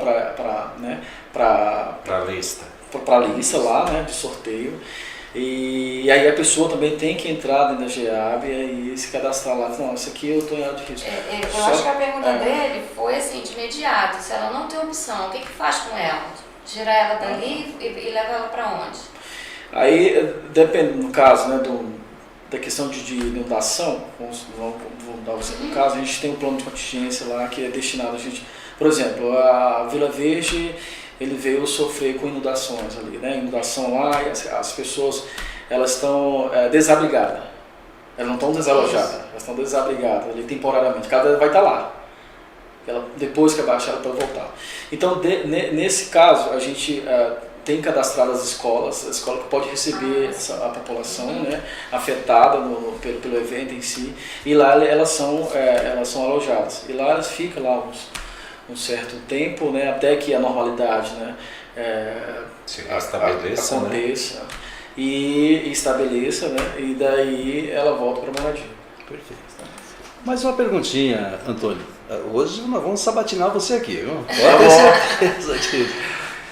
Pra lista. a lista lá, né, de sorteio. E aí a pessoa também tem que entrar dentro da GEAB e se cadastrar lá. Não, isso aqui eu estou em área de risco. Eu acho que a pergunta dele foi assim, de imediato. Se ela não tem opção, o que faz com ela? Tira ela dali e leva ela para onde? Aí depende, no caso, né, da questão de inundação, vamos dar o exemplo. No caso, a gente tem um plano de contingência lá que é destinado a gente. Por exemplo, a Vila Verde, ele veio sofrer com inundações ali, né? Inundação lá e as pessoas elas estão desabrigadas. Elas não estão desalojadas, elas estão desabrigadas ali temporariamente. Cada vai estar lá. Depois que abaixar, ela pode voltar. Então, nesse caso, a gente tem cadastrado as escolas, a escola que pode receber a população, né, afetada pelo evento em si, e lá elas são alojadas. E lá elas ficam lá um certo tempo, né, até que a normalidade, né, Se estabeleça, aconteça, né? E estabeleça, né, e daí ela volta para a moradia. Perfeito. Mais uma perguntinha, Antônio. Hoje nós vamos sabatinar você aqui, viu? Pode ter certeza disso.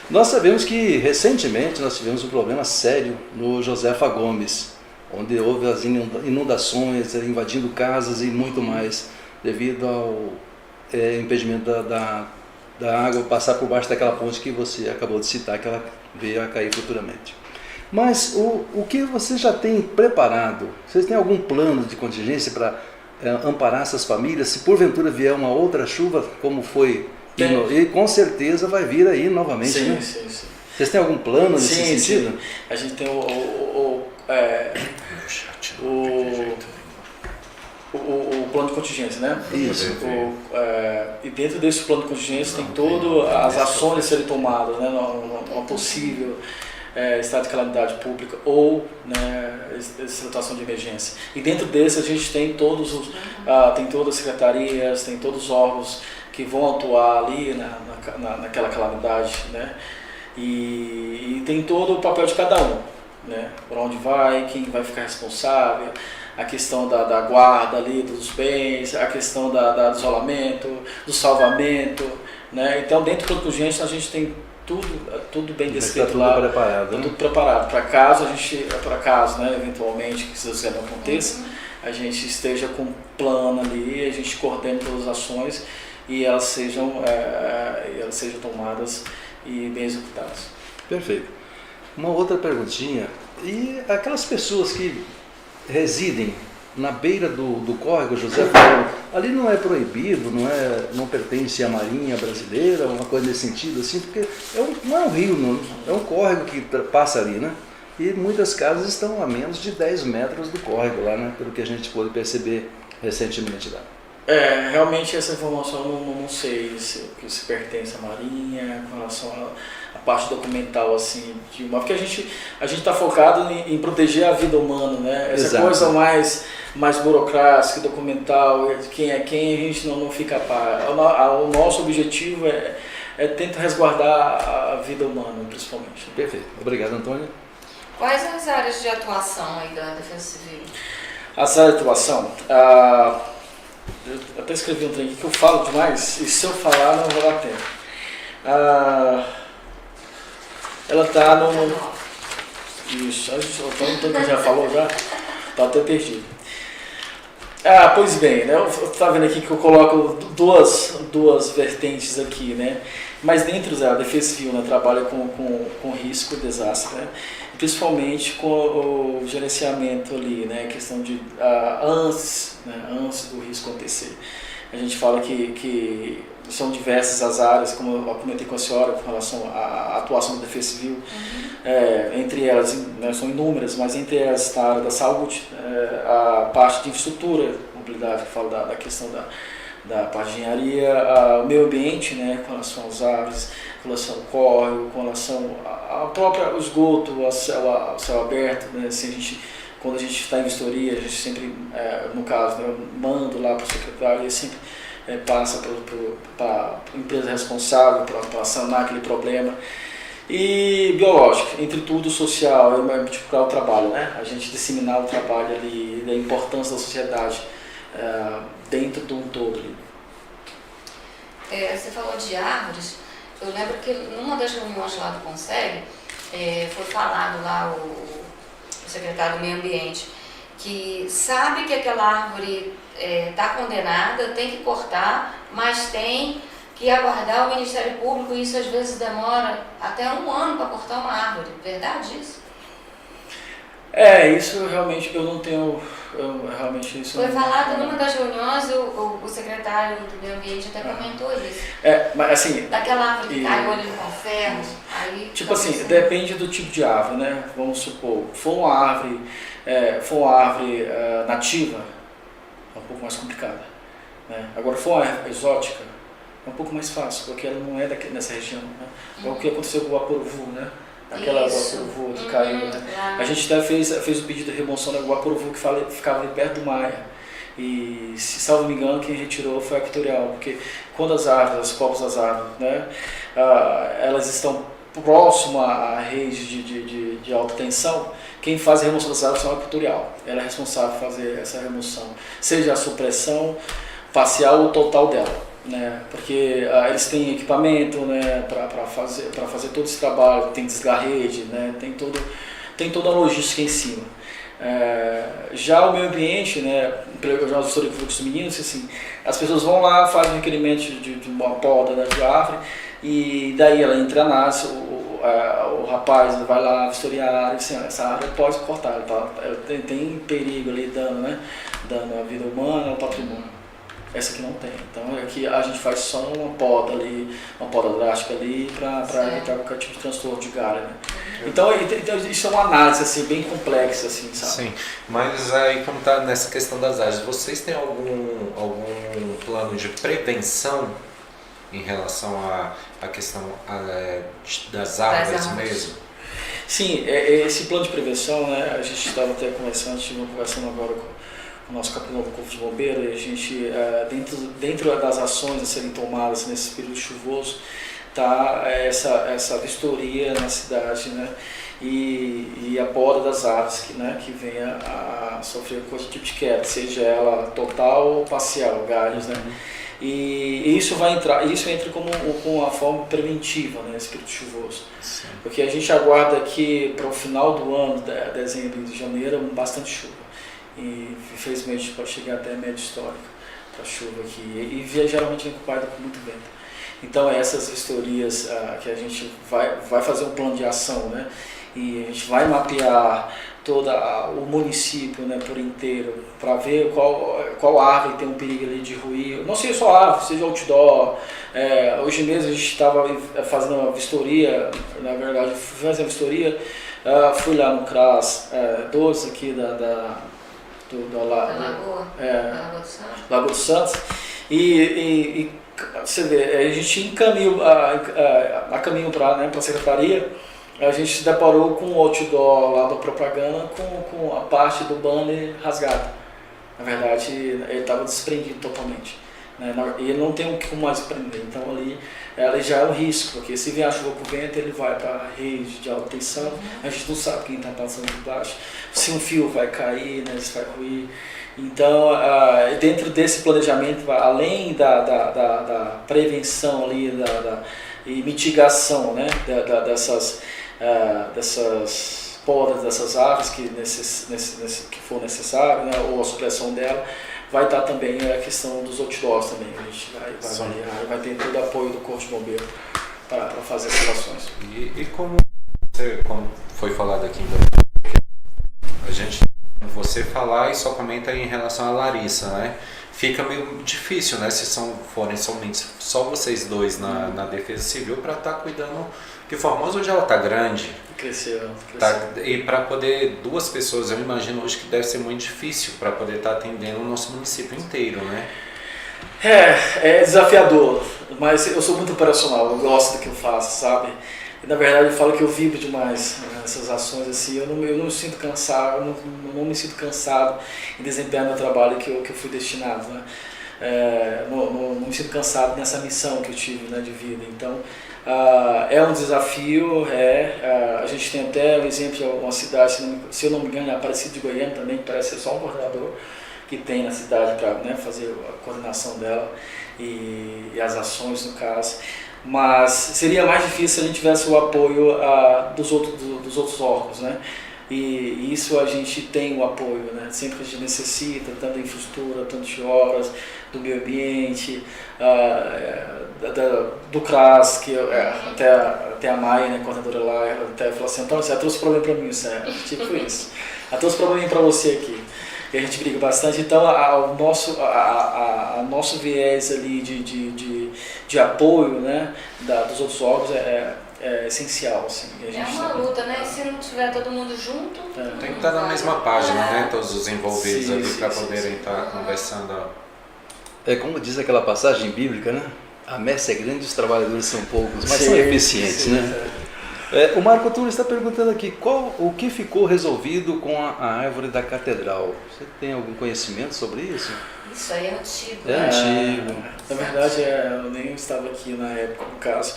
Nós sabemos que recentemente nós tivemos um problema sério no Josefa Gomes, onde houve as inundações invadindo casas e muito mais, devido ao impedimento da água passar por baixo daquela ponte que você acabou de citar, que ela veio a cair futuramente. Mas o que você já tem preparado? Vocês têm algum plano de contingência para amparar essas famílias, se porventura vier uma outra chuva, como foi? E com certeza vai vir aí novamente, sim, né? Sim. Vocês têm algum plano nesse sentido? Sim. A gente tem o plano de contingência, né? Isso. E dentro desse plano de contingência tem todas as ações a serem tomadas, né? Uma possível estado de calamidade pública ou, né, situação de emergência. E dentro desse a gente tem todas as secretarias, tem todos os órgãos que vão atuar ali naquela calamidade, né? E tem todo o papel de cada um, né? Para onde vai, quem vai ficar responsável, a questão da guarda ali dos bens, a questão do isolamento, do salvamento, né? Então dentro do urgente a gente tem tudo bem Está descrito tudo lá. preparado, Tá né? tudo preparado. Para caso né, eventualmente, que se isso não aconteça, a gente esteja com um plano ali, a gente coordene todas as ações e elas sejam tomadas e bem executadas. Perfeito. Uma outra perguntinha. E aquelas pessoas que residem na beira do córrego José Ferreira, ali não é proibido, não pertence à Marinha Brasileira, uma coisa nesse sentido, assim, porque não é um rio, não, é um córrego que passa ali, né? E muitas casas estão a menos de 10 metros do córrego lá, né? Pelo que a gente pôde perceber recentemente lá. Realmente essa informação eu não sei se pertence à Marinha, com relação à parte documental, assim, porque a gente está focado em proteger a vida humana, né? Essa Exato. coisa mais burocrática, documental, quem a gente não fica a par. O nosso objetivo é tentar resguardar a vida humana, principalmente. Perfeito. Obrigado, Antônio. Quais as áreas de atuação aí da Defesa Civil? As áreas de atuação, eu até escrevi um trem aqui que eu falo demais, e se eu falar não vou dar tempo. Ela está no... Isso, o Antônio já falou já? Tá até perdido. Pois bem, né? Eu estava vendo aqui que eu coloco duas vertentes aqui, né? Mas dentro da Defesa Civil, né, trabalha com risco, desastre, né? Principalmente com o gerenciamento ali, né? Questão de antes do risco acontecer. A gente fala que são diversas as áreas, como eu comentei com a senhora, com relação à atuação da Defesa Civil. Entre elas, né, são inúmeras, mas entre elas está a área da saúde, a parte de infraestrutura, mobilidade, que fala da questão da parte de engenharia, o meio ambiente, né, com relação às árvores, com relação ao córrego, com relação ao próprio esgoto, ao céu aberto, né, assim, quando a gente está em vistoria, a gente sempre, no caso, né, eu mando lá para o secretário e ele sempre passa para a empresa responsável para sanar aquele problema. E biológico, entre tudo social, multiplicar o trabalho, né? A gente disseminar o trabalho ali, da importância da sociedade dentro de um todo. Você falou de árvores, eu lembro que numa das reuniões lá do Conseg, foi falado lá o secretário do Meio Ambiente, que sabe que aquela árvore está condenada, tem que cortar, mas tem que aguardar o Ministério Público e isso às vezes demora até 1 ano para cortar uma árvore. Verdade isso? Isso realmente eu não tenho... isso foi falado numa das reuniões, o secretário do Meio Ambiente até comentou isso. Mas assim... Daquela árvore que caiu ali com ferro, aí... Tipo assim, depende do tipo de árvore, né? Vamos supor, for uma árvore nativa, é um pouco mais complicada, né? Agora, for uma árvore exótica, é um pouco mais fácil, porque ela não é nessa região, né? É o que aconteceu com o Guaporuvu, né? Aquela Guaporuvu que caiu, né? Claro. A gente até fez o pedido de remoção da Guaporuvu que ficava ali perto do Maia. E, se salvo me engano, quem retirou foi a Equatorial, porque quando as copos das árvores, né, elas estão próximo à rede de alta tensão, quem faz a remoção das árvores é a Equatorial. Ela é responsável por fazer essa remoção, seja a supressão parcial ou total dela, né? Porque eles têm equipamento, né, para fazer todo esse trabalho, tem desgarrede, né, tem toda a logística em cima. Já o meio ambiente, né, já os históricos dos meninos, assim, as pessoas vão lá, fazem um requerimento de uma poda, né, de árvore, e daí ela entra na análise, o rapaz vai lá vistoriar a árvore, assim, essa árvore pode cortar, ela tem perigo ali, dano à vida humana, ao patrimônio. Essa aqui não tem. Então aqui a gente faz só uma poda ali, uma poda drástica ali para evitar qualquer tipo de transtorno de galha, né? Então isso é uma análise assim, bem complexa, assim, sabe? Sim, mas aí como está nessa questão das áreas, vocês têm algum plano de prevenção em relação à questão das árvores mesmo? Sim, esse plano de prevenção, né, a gente estava até conversando agora com o nosso capitão do Corpo de Bombeiro, e a gente, dentro das ações a serem tomadas nesse período chuvoso, tá essa vistoria na cidade, né, e a poda das árvores que venha a sofrer qualquer tipo de queda, seja ela total ou parcial, galhos, né. E isso vai entrar, isso entra como uma forma preventiva, né, esse período chuvoso. Sim. Porque a gente aguarda aqui para o final do ano, dezembro e janeiro, bastante chuva. E infelizmente pode chegar até a média histórica para chuva aqui. E geralmente vem acompanhada com muito vento. Então essas vistorias que a gente vai fazer um plano de ação, né? E a gente vai mapear todo o município, né, por inteiro, para ver qual árvore tem um perigo ali de ruir. Não seja só árvore, seja outdoor. Hoje mesmo a gente estava fazendo uma vistoria, na verdade, fazendo uma vistoria, fui lá no CRAS 12 aqui da Lagoa do Santos. Lagoa do Santos, e você vê, a gente encaminhou a caminho para a secretaria. A gente se deparou com o outdoor lá da propaganda com a parte do banner rasgada. Na verdade, ele estava desprendido totalmente, né? E ele não tem como mais prender. Então ali já é um risco, porque se vier a chuva por vento, ele vai para a rede de alta tensão. A gente não sabe quem está passando por baixo. Se um fio vai cair, né, se vai ruir. Então, dentro desse planejamento, além da prevenção ali, e mitigação, né, dessas podas, dessas árvores que for necessário, né, ou a supressão dela, vai estar também a questão dos outdoors também. A gente vai ter todo o apoio do Corpo de Bombeiro para fazer essas ações. E como foi falado aqui, a gente, você falar e só comenta em relação a Larissa, né? Fica meio difícil, né? Se forem somente só vocês dois na Defesa Civil para estar cuidando. Porque Formosa hoje ela está grande. Cresceu. E para poder, 2 pessoas, eu imagino hoje que deve ser muito difícil para poder estar atendendo o nosso município inteiro, né? É desafiador, mas eu sou muito operacional, eu gosto do que eu faço, sabe? E, na verdade, eu falo que eu vibro demais nessas ações, assim, eu não me sinto cansado, eu não me sinto cansado em desempenhar meu trabalho que eu fui destinado, né? Não me sinto cansado nessa missão que eu tive, né, de vida. Então, é um desafio, a gente tem até um exemplo de uma cidade, se eu não me engano, é Aparecida de Goiânia também, que parece ser só um coordenador que tem na cidade para, né, fazer a coordenação dela e as ações, no caso. Mas seria mais difícil se a gente tivesse o apoio dos outros órgãos, né? E isso a gente tem o apoio, né? Sempre que a gente necessita, tanto da infraestrutura, tanto de obras, do meio ambiente, do CRAS, que até a Maia, né, coordenadora lá, ela até falou assim: então, você trouxe problema para mim, tipo isso. Ela trouxe problema para você aqui. E a gente briga bastante. Então, o nosso viés ali de apoio, né, dos outros órgãos é essencial. Assim, uma luta, né? Se não tiver todo mundo junto... Tem que estar na mesma página, né? Todos os envolvidos ali para poderem estar conversando. Como diz aquela passagem bíblica, né? A messe é grande, os trabalhadores são poucos, mas Sim, são eficientes, sim, né? O Marco Túlio está perguntando aqui, o que ficou resolvido com a árvore da catedral? Você tem algum conhecimento sobre isso? Isso aí é antigo. Antigo. Na verdade, eu nem estava aqui na época, no caso,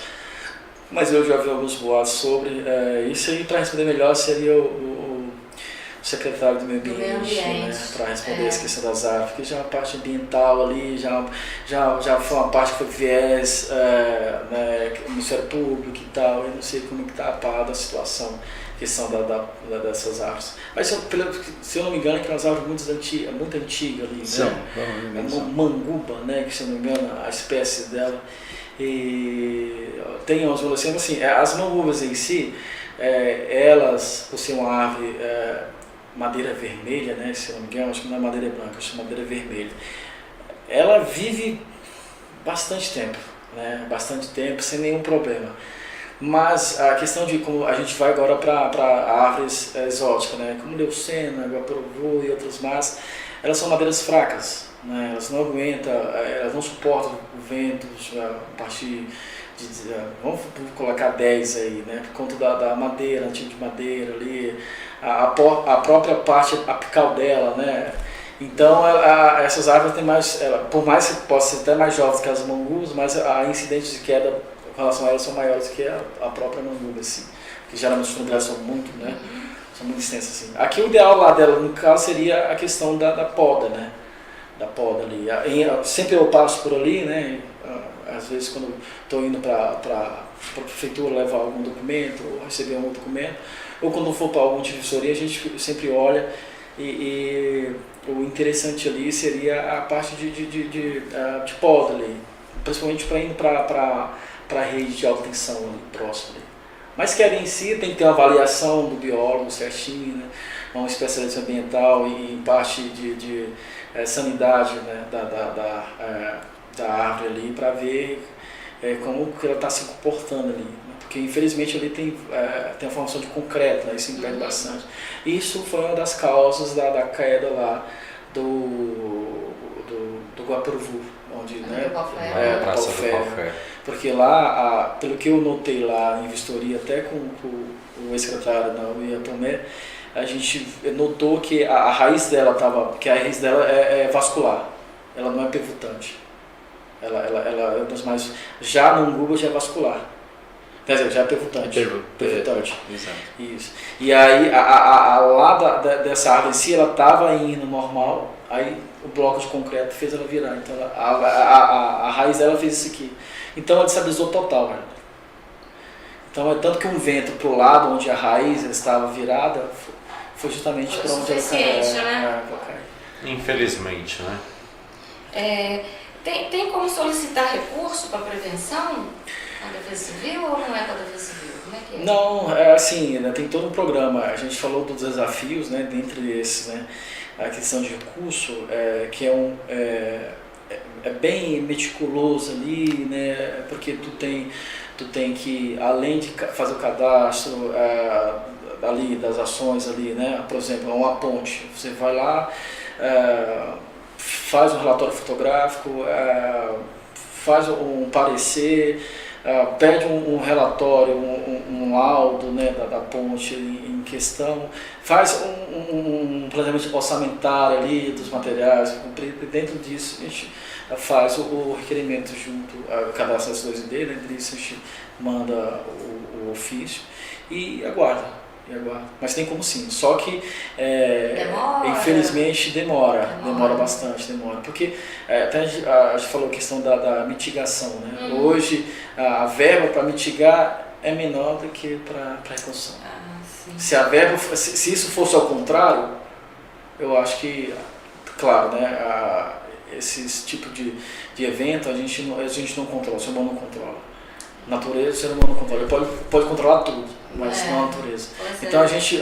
mas eu já vi alguns boatos sobre. Isso aí, para responder melhor, seria o secretário do Meio Ambiente, né, para responder essa questão das árvores, porque já a parte ambiental ali, já foi uma parte que foi viés, né, Ministério Público e tal, eu não sei como que está a par da situação, questão dessas árvores. Mas se eu não me engano, é que as árvores muito antigas ali, né? Manguba, né, que se eu não me engano, a espécie dela. E tem umas evoluções assim, as mangubas em si, elas, por ser uma árvore madeira vermelha, né, se eu não me engano, acho que não é madeira branca, acho que é madeira vermelha, ela vive bastante tempo, né, sem nenhum problema. Mas a questão de como a gente vai agora para árvores exóticas, né, como leucena, guaporuvu e outras mais, elas são madeiras fracas, né, elas não aguentam, elas não suportam o vento, a partir de, vamos colocar 10 aí, né, por conta da madeira, tipo de madeira ali, a própria parte apical dela, né. Então essas árvores têm mais, por mais que possam ser até mais jovens que as mangubas, mas a incidência de queda com relação a elas são maiores que a própria manguba, assim, que geralmente os troncos são muito, né, são muito extensas assim. Aqui o ideal lá dela, no caso, seria a questão da poda, né, da poda ali. Sempre eu passo por ali, né? Às vezes quando estou indo para a prefeitura levar algum documento ou receber algum documento, ou quando for para alguma vistoria, a gente sempre olha e o interessante ali seria a parte de poda ali, principalmente para ir para a rede de alta tensão ali, próximo ali. Mas que ali em si tem que ter uma avaliação do biólogo certinho, né? Uma especialista ambiental e em parte de sanidade, né? da árvore ali para ver como que ela está se comportando ali. Né? Porque infelizmente ali tem a formação de concreto, né? Isso impede bastante. Isso foi uma das causas da queda lá do Guapiruvu, onde, né? Praça do Pau-Ferro. Porque lá, pelo que eu notei lá em vistoria, até com o ex-secretário da UIA Tomé, a gente notou que a raiz dela é vascular, ela não é pivotante. Ela é das mais. Já no Umbuba já é vascular. Quer dizer, já é pivotante. Pivotante. Exato. Isso. E aí, lá dessa árvore em si, ela estava indo normal, aí o bloco de concreto fez ela virar. Então, a raiz dela fez isso aqui. Então, ela destabilizou total. Né? Então, é tanto que um vento para o lado onde a raiz estava virada, foi justamente para onde ela caiu. Infelizmente, né? Tem como solicitar recurso para prevenção com a Defesa Civil ou não é com a Defesa Civil? Como é que é? Não, é assim, né, tem todo um programa. A gente falou dos desafios, né, dentre esses, né, a questão de recurso, que é bem meticuloso ali, né, porque tu tem que, além de fazer o cadastro ali das ações ali, né, por exemplo, uma ponte, você vai lá, faz um relatório fotográfico, faz um parecer, pede um relatório, um laudo, né, da ponte em questão, faz um planejamento orçamentário ali dos materiais, dentro disso a gente faz o requerimento junto ao cadastro das 2ID, né, disso a gente manda o ofício e aguarda. Mas tem como sim, só que infelizmente demora bastante, porque até a gente falou a questão da mitigação, né? Hoje a verba para mitigar é menor do que para reconstrução. Se a verba, se isso fosse ao contrário, eu acho que, claro, né, esses tipos de evento a gente não controla, o ser humano não controla. Natureza, o ser humano não controla. Ele pode controlar tudo, mas não a natureza. Então a gente,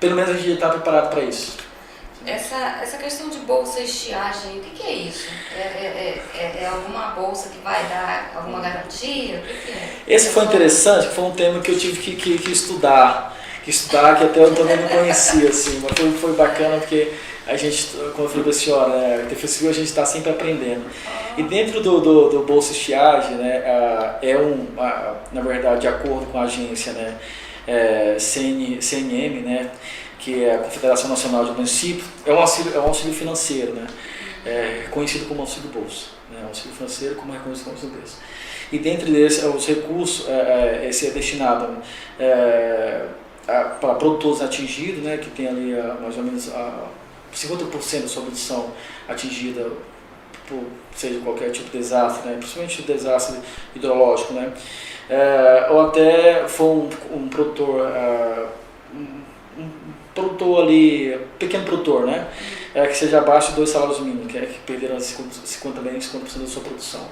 pelo menos a gente está preparado para isso. Essa questão de bolsa e estiagem, o que é isso? É alguma bolsa que vai dar alguma garantia? O que é? Esse foi interessante, foi um tema que eu tive que estudar, que até eu também não conhecia, assim, mas foi bacana porque a gente, como eu falei para a senhora, né, Defesa Civil a gente está sempre aprendendo. E dentro do Bolsa Estiagem, né, na verdade, de acordo com a agência, né, CNM, né, que é a Confederação Nacional de Municípios, é um auxílio financeiro, né, reconhecido como auxílio bolsa, né, auxílio financeiro como reconhecido como auxílio bolsa. E dentre esses, os recursos, esse é destinado para produtores atingidos, né, que tem ali mais ou menos 50% da sua produção atingida por seja qualquer tipo de desastre, né, principalmente desastre hidrológico, né, ou até for um produtor, produtor ali, pequeno produtor, né, que seja abaixo de 2 salários mínimos, que perderam 50% da sua produção.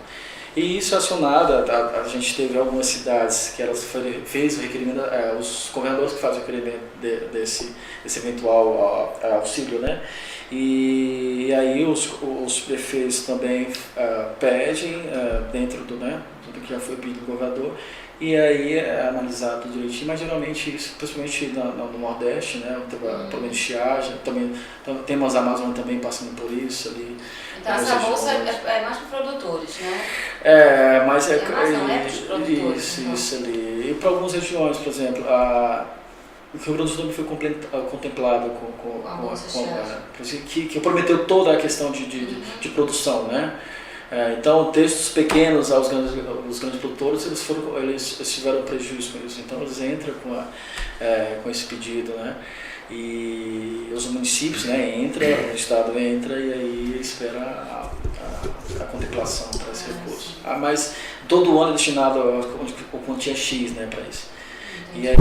E isso é acionado, a gente teve algumas cidades que elas fez o requerimento, os governadores que fazem o requerimento desse eventual auxílio, né? E aí os prefeitos também pedem dentro do que já foi pedido do governador, e aí é analisado direitinho, mas geralmente isso, principalmente no Nordeste, né? Tem problema de estiagem, também temos a Amazônia também passando por isso ali. Então essa bolsa é mais para produtores, né? Mas é para os produtores. Isso ali. E para algumas regiões, por exemplo, o Rio Grande do Sul foi contemplado com a bolsa que prometeu toda a questão de produção, né? Então, textos pequenos aos grandes produtores, eles tiveram prejuízo com isso. Então, eles entram com esse pedido, né? E os municípios, né, o Estado entra e aí espera a contemplação para esse recurso. Mas todo ano é destinado a quantia X, né, para isso. E aí,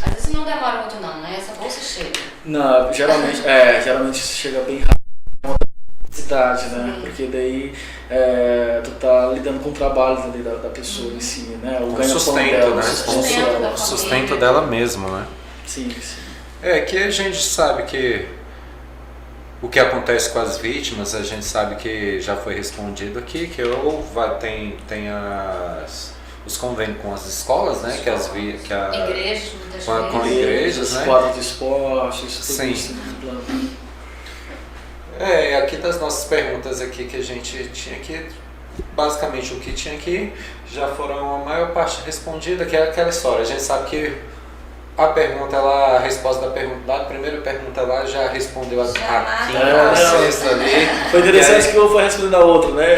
Às vezes não demora muito não, né? Essa bolsa chega. não, geralmente isso chega bem rápido na cidade, né? Porque daí tu tá lidando com o trabalho ali da pessoa em si, né? O Com ganha-pão sustento, dela, né? o sustento Sustento dela. da O sustento família. dela mesmo, né? Sim, sim. É que a gente sabe que o que acontece com as vítimas, a gente sabe que já foi respondido aqui, que tem os convênios com as escolas, né? Igrejas, muitas com vezes. igrejas, né? Quadro de esporte, isso tudo Sim. isso no plano. Aqui das nossas perguntas aqui que a gente tinha aqui, basicamente o que tinha aqui, já foram a maior parte respondida, que é aquela história. A gente sabe que a resposta da primeira pergunta lá já respondeu a quinta, a sexta ali. Foi interessante que uma foi respondendo a outra, né?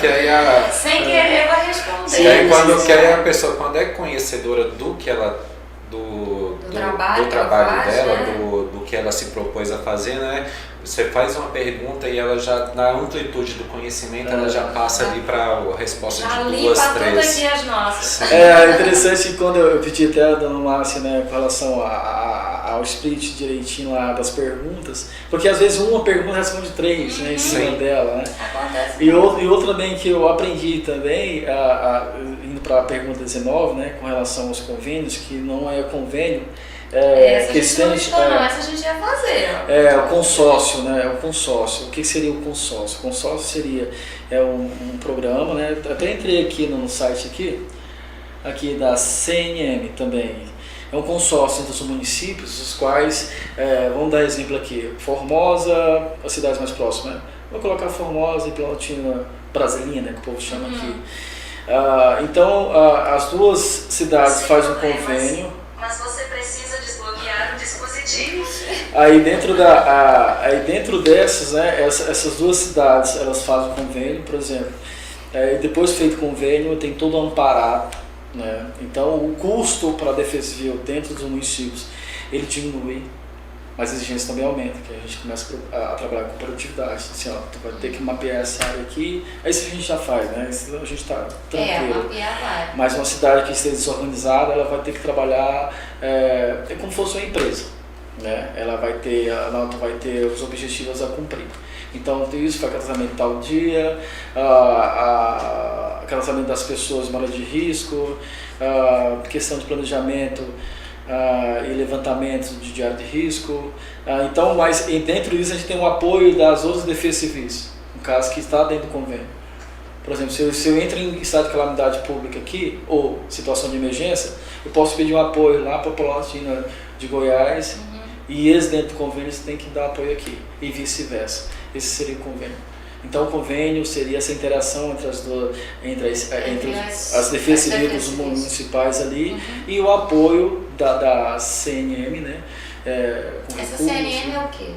Que aí Sem querer vai responder. E aí sim. a pessoa, quando é conhecedora do que ela do trabalho que ela trabalho faz, dela, né? do que ela se propôs a fazer, né? Você faz uma pergunta e ela já, na amplitude do conhecimento, ela já passa ali para a resposta Já de limpa 2, tudo 3. aqui as nossas. É interessante quando eu pedi até a dona Márcia, né, com relação ao split direitinho lá das perguntas, porque às vezes uma pergunta responde 3, né, em cima Sim. dela, né? Acontece. E outra também que eu aprendi também, indo para a pergunta 19, né, com relação aos convênios, que não é convênio, Essa a que gente não tem- listou, não. Essa a gente ia fazer. ó. o consórcio, né? O consórcio. O que seria o consórcio? O consórcio seria um programa, né? Até entrei aqui no site aqui da CNM também. É um consórcio entre os municípios, os quais, vamos dar exemplo aqui, Formosa, as cidades mais próximas, né? Vou colocar Formosa e Planaltina, Brasilinha, né? Que o povo chama aqui. Então, as duas cidades fazem um convênio. Mas você precisa desbloquear o dispositivo. Aí dentro dessas, né, essas duas cidades, elas fazem o convênio, por exemplo. Depois feito o convênio, tem todo amparado, né? Então o custo para a defesa civil dentro dos municípios, ele diminui, mas a exigência também aumenta, que a gente começa a trabalhar com produtividade. Assim, tu vai ter que mapear essa área aqui, aí isso a gente já faz, né? Isso a gente está tranquilo. Mapear vai. Mas uma cidade que esteja desorganizada, ela vai ter que trabalhar como se fosse uma empresa, né? Ela vai ter os objetivos a cumprir. Então, isso foi cadastramento tal dia, cadastramento das pessoas em área de risco, questão de planejamento e levantamento de diário de risco. Então, mas dentro disso a gente tem um apoio das outras defesas civis, no caso que está dentro do convênio. Por exemplo, se eu entro em estado de calamidade pública aqui, ou situação de emergência, eu posso pedir um apoio lá para a população de Goiás, e eles dentro do convênio têm que dar apoio aqui, e vice-versa. Esse seria o convênio. Então o convênio seria essa interação entre as defesas civis dos municipais ali, e o apoio da CNM, né? Com Essa recursos. CNM é o quê?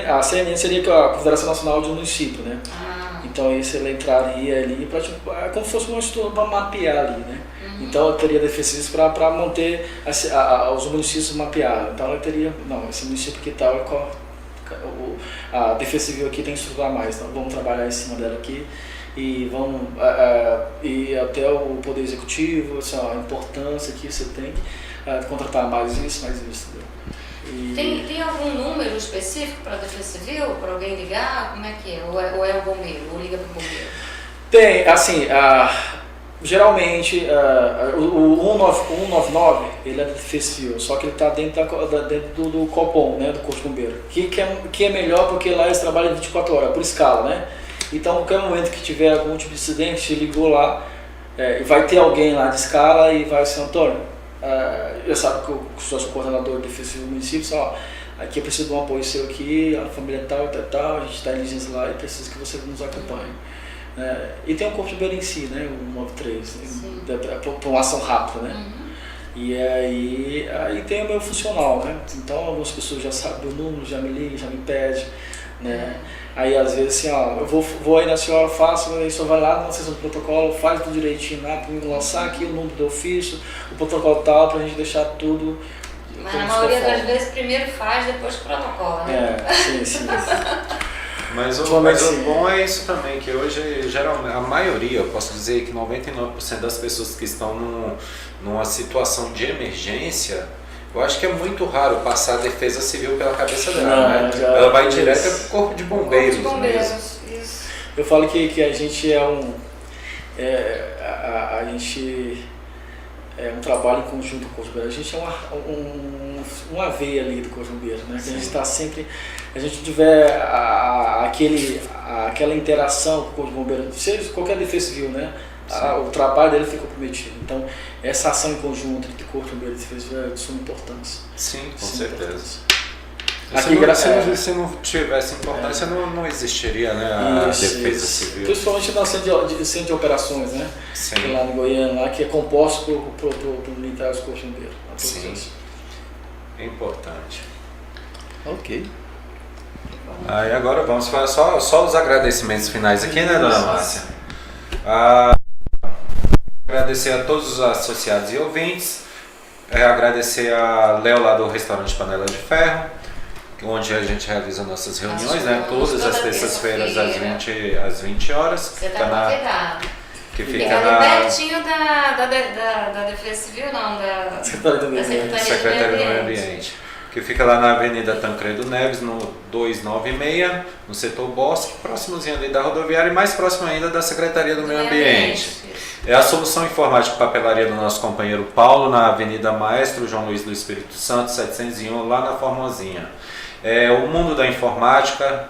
A CNM seria a Confederação Nacional de Município, né? Então isso ela entraria ali para como se fosse um estudo para mapear ali, né? Então eu teria defesas para manter os municípios mapeados. Então ela teria, não, esse município que tal, a defesa civil aqui tem que estruturar mais, então vamos trabalhar em cima dela aqui e vamos ir até o Poder Executivo, assim, a importância que você tem contratar mais isso, entendeu? Tem algum número específico para a defesa civil? Para alguém ligar? Como é que é? Ou é o bombeiro? Ou liga para o bombeiro? Tem, assim, geralmente o 199 ele é da defesa civil, só que ele está dentro do Copom, né, do Corpo de Bombeiro, que é melhor porque lá eles trabalham 24 horas, por escala, né? Então, qualquer momento que tiver algum tipo de incidente, ligou lá, vai ter alguém lá de escala e vai ser Antônio. Já sabe que eu sou o coordenador de defesa civil do município, aqui eu preciso de um apoio seu aqui, a família tal, a gente está em licença lá e preciso que você nos acompanhe. E tem o Corpo de Bombeiro em si, né, o 93, para uma ação rápida, né? E aí tem o meu funcional, né? Então algumas pessoas já sabem o número, já me ligam, já me pedem, né? Aí às vezes assim, eu vou aí na senhora, faço, aí a senhora vai lá na sessão do protocolo, faz tudo direitinho lá, para me lançar aqui o número do ofício, o protocolo tal, para a gente deixar tudo Mas como na maioria ficou das forma. vezes primeiro faz, depois protocola, né? Sim. Mas Ultimamente, o sim. bom é isso também, que hoje, geralmente, a maioria, eu posso dizer que 99% das pessoas que estão numa situação de emergência, eu acho que é muito raro passar a defesa civil pela cabeça dela, Não, né? já- Ela vai isso. direto pro corpo de bombeiros, Corpo de bombeiros, mesmo. isso. Eu falo que a gente a gente é um trabalho em conjunto com os bombeiros. A gente é uma veia ali do Corpo de Bombeiros, né? Que a gente está sempre, a gente tiver aquela interação com o Corpo de Bombeiros, seja qualquer defesa civil, né? O trabalho dele fica comprometido. Então, essa ação em conjunto entre Corpo de Bombeiros e defesa civil é de suma importância. Sim, com Suma certeza. importância. Se não tivesse importância, não existiria, né, a defesa civil. Principalmente no centro de operações, né? Sim. Lá no Goiânia, lá, que é composto por militares do Corpo de Bombeiros. Sim. É importante. Ok. Aí agora vamos falar só os agradecimentos finais aqui, né, dona Márcia? Agradecer a todos os associados e ouvintes, agradecer a Léo lá do restaurante Panela de Ferro, onde a gente realiza nossas reuniões, né? Todas as terças-feiras às 20 horas. Você tá convidado. Que Fica fica ali na pertinho da Defesa Civil, não, da Secretaria do Meio Ambiente. Secretaria do Meio Ambiente. Que fica lá na Avenida Tancredo Neves, no 296, no setor Bosque, próximozinho ali da rodoviária e mais próximo ainda da Secretaria do Meio Ambiente. É a solução informática e papelaria do nosso companheiro Paulo, na Avenida Maestro João Luiz do Espírito Santo, 701, lá na Formosinha. É o mundo da informática,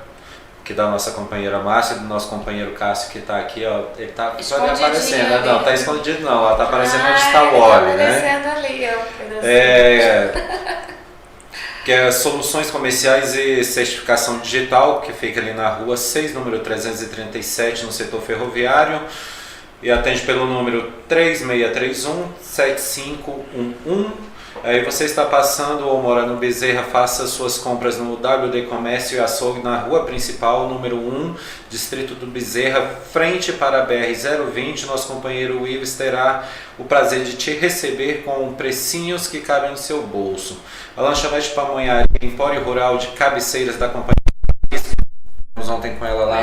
que da nossa companheira Márcia, do nosso companheiro Cássio, que está aqui, ó, ele está aparecendo, ali. não, está escondido não, ó, está aparecendo onde está o Wally, né? Tá aparecendo ali, ó. Que é Soluções Comerciais e Certificação Digital, que fica ali na rua 6, número 337, no setor ferroviário, e atende pelo número 3631-7511. Aí você está passando ou mora no Bezerra, faça suas compras no WD Comércio e Açougue, na rua principal, número 1, distrito do Bezerra, frente para a BR-020. Nosso companheiro Ives terá o prazer de te receber com precinhos que cabem no seu bolso. A lanchonete Pamonharia, Empório Rural de Cabeceiras da companhia. Estamos ontem com ela lá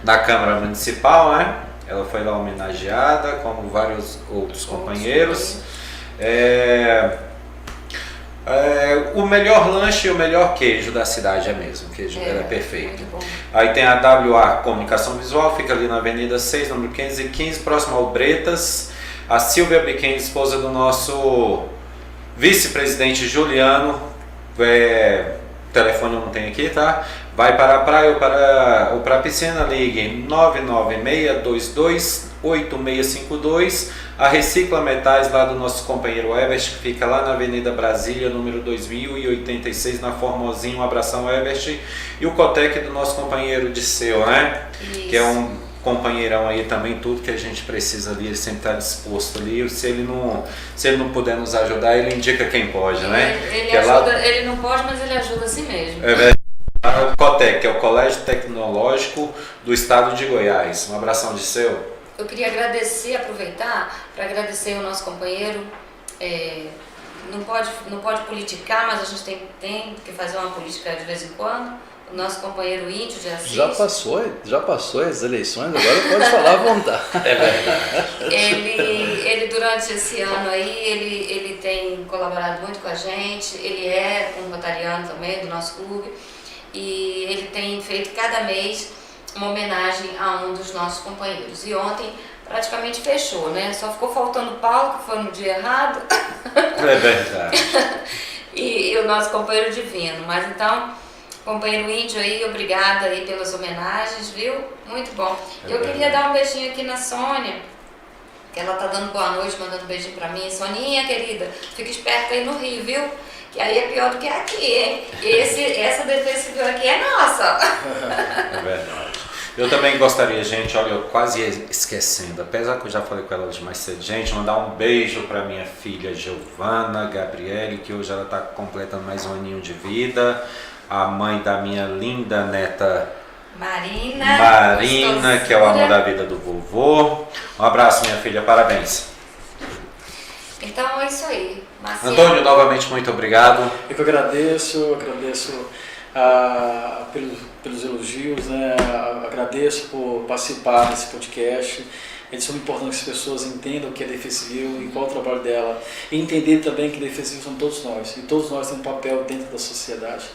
na Câmara Municipal, né? Ela foi lá homenageada, como vários outros companheiros. O melhor lanche e o melhor queijo da cidade é mesmo, o queijo dela é perfeito. Aí tem a WA Comunicação Visual, fica ali na Avenida 6, número 515, próximo ao Bretas. A Silvia Biquem, esposa do nosso vice-presidente Juliano, o telefone eu não tenho aqui, tá? Vai para a praia ou para a piscina, ligue 996228652. A Recicla Metais, lá do nosso companheiro Ebert, que fica lá na Avenida Brasília, número 2086, na Formosinha. Um abração, Ebert. E o Cotec do nosso companheiro Disseu, né? Isso. Que é um companheirão aí também, tudo que a gente precisa ali, ele sempre está disposto ali. Se ele não puder nos ajudar, ele indica quem pode, né? Ele não pode, mas ele ajuda assim mesmo. É verdade. O Cotec, que é o Colégio Tecnológico do Estado de Goiás. Um abração, Disseu. Eu queria aproveitar para agradecer o nosso companheiro. Não pode politicar, mas a gente tem que fazer uma política de vez em quando. O nosso companheiro Índio de Assis. Já passou as eleições, agora pode falar à vontade. É verdade. Ele durante esse ano aí, ele tem colaborado muito com a gente. Ele é um rotariano também do nosso clube. E ele tem feito cada mês uma homenagem a um dos nossos companheiros. E ontem praticamente fechou, né? Só ficou faltando o Paulo, que foi no dia errado. É verdade. e o nosso companheiro Divino. Mas então, companheiro Índio aí, obrigada aí pelas homenagens, viu? Muito bom. Eu queria dar um beijinho aqui na Sônia, que ela tá dando boa noite, mandando um beijinho pra mim. Soninha, querida, fica esperta aí no Rio, viu? Que aí é pior do que aqui, hein? Essa defesa civil aqui é nossa. É verdade. Eu também gostaria, gente, olha, eu quase esquecendo, apesar que eu já falei com ela hoje mais cedo, gente, mandar um beijo para minha filha Giovana Gabriele, que hoje ela está completando mais um aninho de vida, a mãe da minha linda neta Marina, que é o amor da vida do vovô. Um abraço, minha filha, parabéns. Então é isso aí. Maciel. Antônio, novamente, muito obrigado. Eu que agradeço pelos elogios, né? Agradeço por participar desse podcast. É de suma importância que as pessoas entendam o que é Defesa Civil e qual é o trabalho dela. E entender também que Defesa Civil são todos nós. E todos nós temos um papel dentro da sociedade.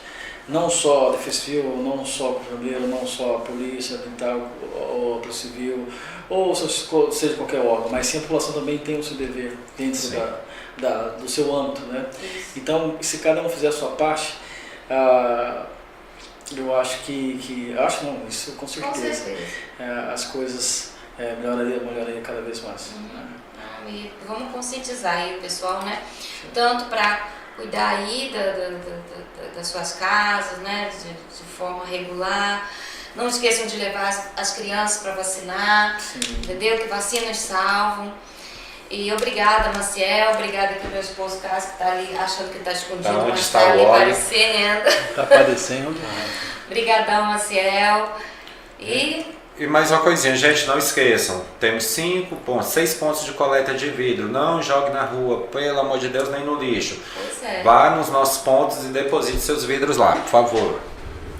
Não só a Defesa Civil, não só o bombeiro, não só a polícia, militar, ou a civil, ou seja qualquer órgão, mas sim a população também tem o seu dever dentro do seu âmbito, né? Então, se cada um fizer a sua parte, eu acho isso com certeza, as coisas melhorariam cada vez mais. E vamos conscientizar aí o pessoal, né? Tanto para cuidar aí das suas casas, né? De forma regular. Não esqueçam de levar as crianças para vacinar, entendeu? Que vacinas salvam. E obrigada, Maciel, obrigada aqui ao meu esposo Cássio, que está ali achando que está escondido, mas está ali aparecendo. Está aparecendo. Obrigadão, Maciel. E mais uma coisinha, gente, não esqueçam, temos 6 pontos de coleta de vidro, não jogue na rua, pelo amor de Deus, nem no lixo. Pois é. Vá nos nossos pontos e deposite seus vidros lá, por favor.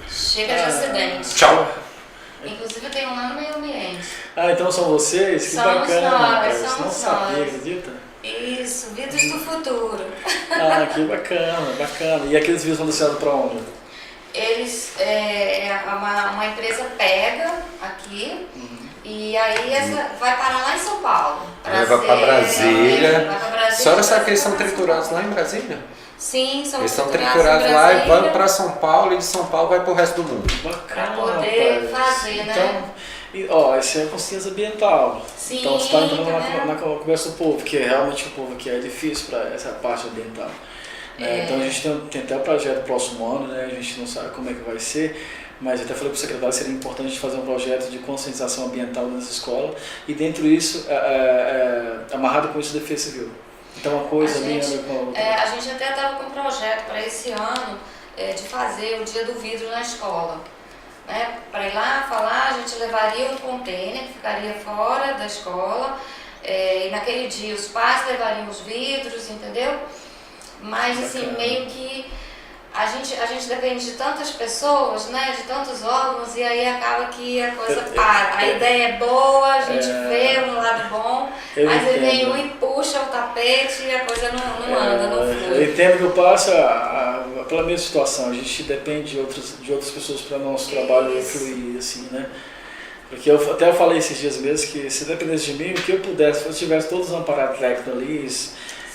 Chega de acidente. Tchau. Inclusive eu tenho um lá no meio ambiente. Então são vocês? Que Somos bacana, nós, não somos sabia, nós. acredita? Isso, vidros do futuro. Que bacana. E aqueles vidros vão destinados para onde? Eles, uma empresa pega aqui e aí essa vai parar lá em São Paulo. Vai para Brasília. Vai pra Brasília. A senhora sabe que eles são triturados lá em Brasília? Sim, Eles são triturados lá e vão para São Paulo e de São Paulo vai para o resto do mundo. Para poder fazer, né? Então, isso é consciência ambiental. Sim, então você está entrando tá na conversa do povo, que é realmente o povo que é difícil para essa parte ambiental. Então a gente tem até o projeto próximo ano, né? A gente não sabe como é que vai ser, mas eu até falei para o secretário que seria importante a gente fazer um projeto de conscientização ambiental nas escolas e dentro disso, amarrado com isso Defesa Civil. Então uma coisa ali anda com a outra. A gente até estava com um projeto para esse ano de fazer o Dia do Vidro na escola. Né? Para ir lá falar, a gente levaria um container que ficaria fora da escola e naquele dia os pais levariam os vidros, entendeu? Mas assim, meio que a gente depende de tantas pessoas, né, de tantos órgãos, e aí acaba que a coisa para. A ideia é boa, a gente vê um lado bom, mas aí vem um e puxa o tapete e a coisa não anda, não flui. Eu entendo que eu passo pela mesma situação, a gente depende de outras pessoas para nosso trabalho fluir, assim, né? Porque eu falei esses dias mesmo que se dependesse de mim, o que eu pudesse, se eu tivesse todos os amparados técnicos ali,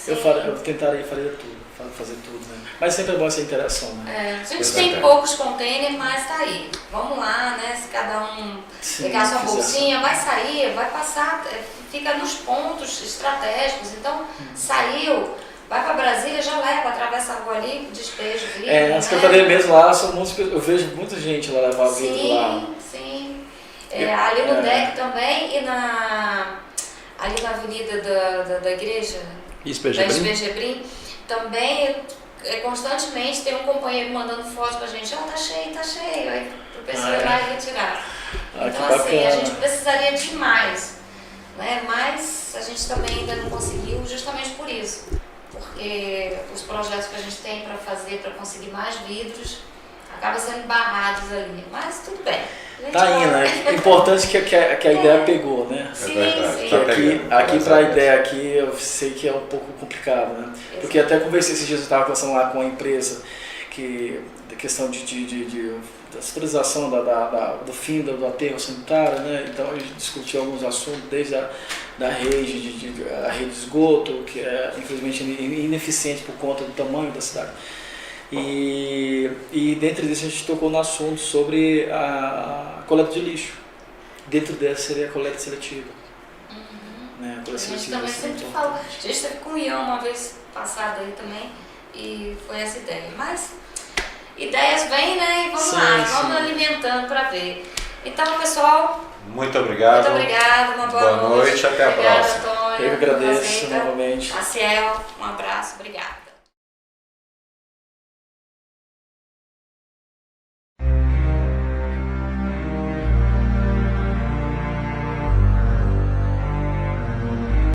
eu faria tudo. Fazer tudo, né? Mas sempre é bom essa interação, né? A gente tem poucos containers, mas tá aí. Vamos lá, né? Se cada um pegar sua bolsinha, vai sair, vai passar, fica nos pontos estratégicos. Então, saiu, vai para Brasília, já leva, atravessa a rua ali, despeja o vidro. As secretarias mesmo lá, eu vejo muita gente lá levar vidro lá. Sim. Ali no deck também e ali na avenida da igreja, da Gebrim. Também, constantemente, tem um companheiro mandando foto pra gente, tá cheio, aí pro pessoal ir lá e retirar. Então, assim, a gente precisaria de mais, né? Mas a gente também ainda não conseguiu justamente por isso. Porque os projetos que a gente tem para fazer, para conseguir mais vidros, acabam sendo barrados ali. Mas tudo bem. Tá indo, né? O importante é que a ideia pegou, né? Sim, sim. Aqui para a ideia aqui, eu sei que é um pouco complicado, né? Porque até conversei esses dias, eu estava conversando lá com a empresa, da questão da setorização do fim do aterro sanitário, né? Então a gente discutiu alguns assuntos, desde a rede, a rede de esgoto, que é infelizmente ineficiente por conta do tamanho da cidade. E dentro disso a gente tocou no assunto sobre a coleta de lixo. Dentro dessa seria a coleta seletiva. Né? A coleta a gente seletiva também sempre fala. A gente esteve com o Ian uma vez passada aí também e foi essa ideia. Mas ideias vêm, né? E vamos lá, vamos alimentando para ver. Então, pessoal, muito obrigado. Uma boa noite. Até a próxima. Antônio. Eu agradeço novamente. Maciel, um abraço, obrigada.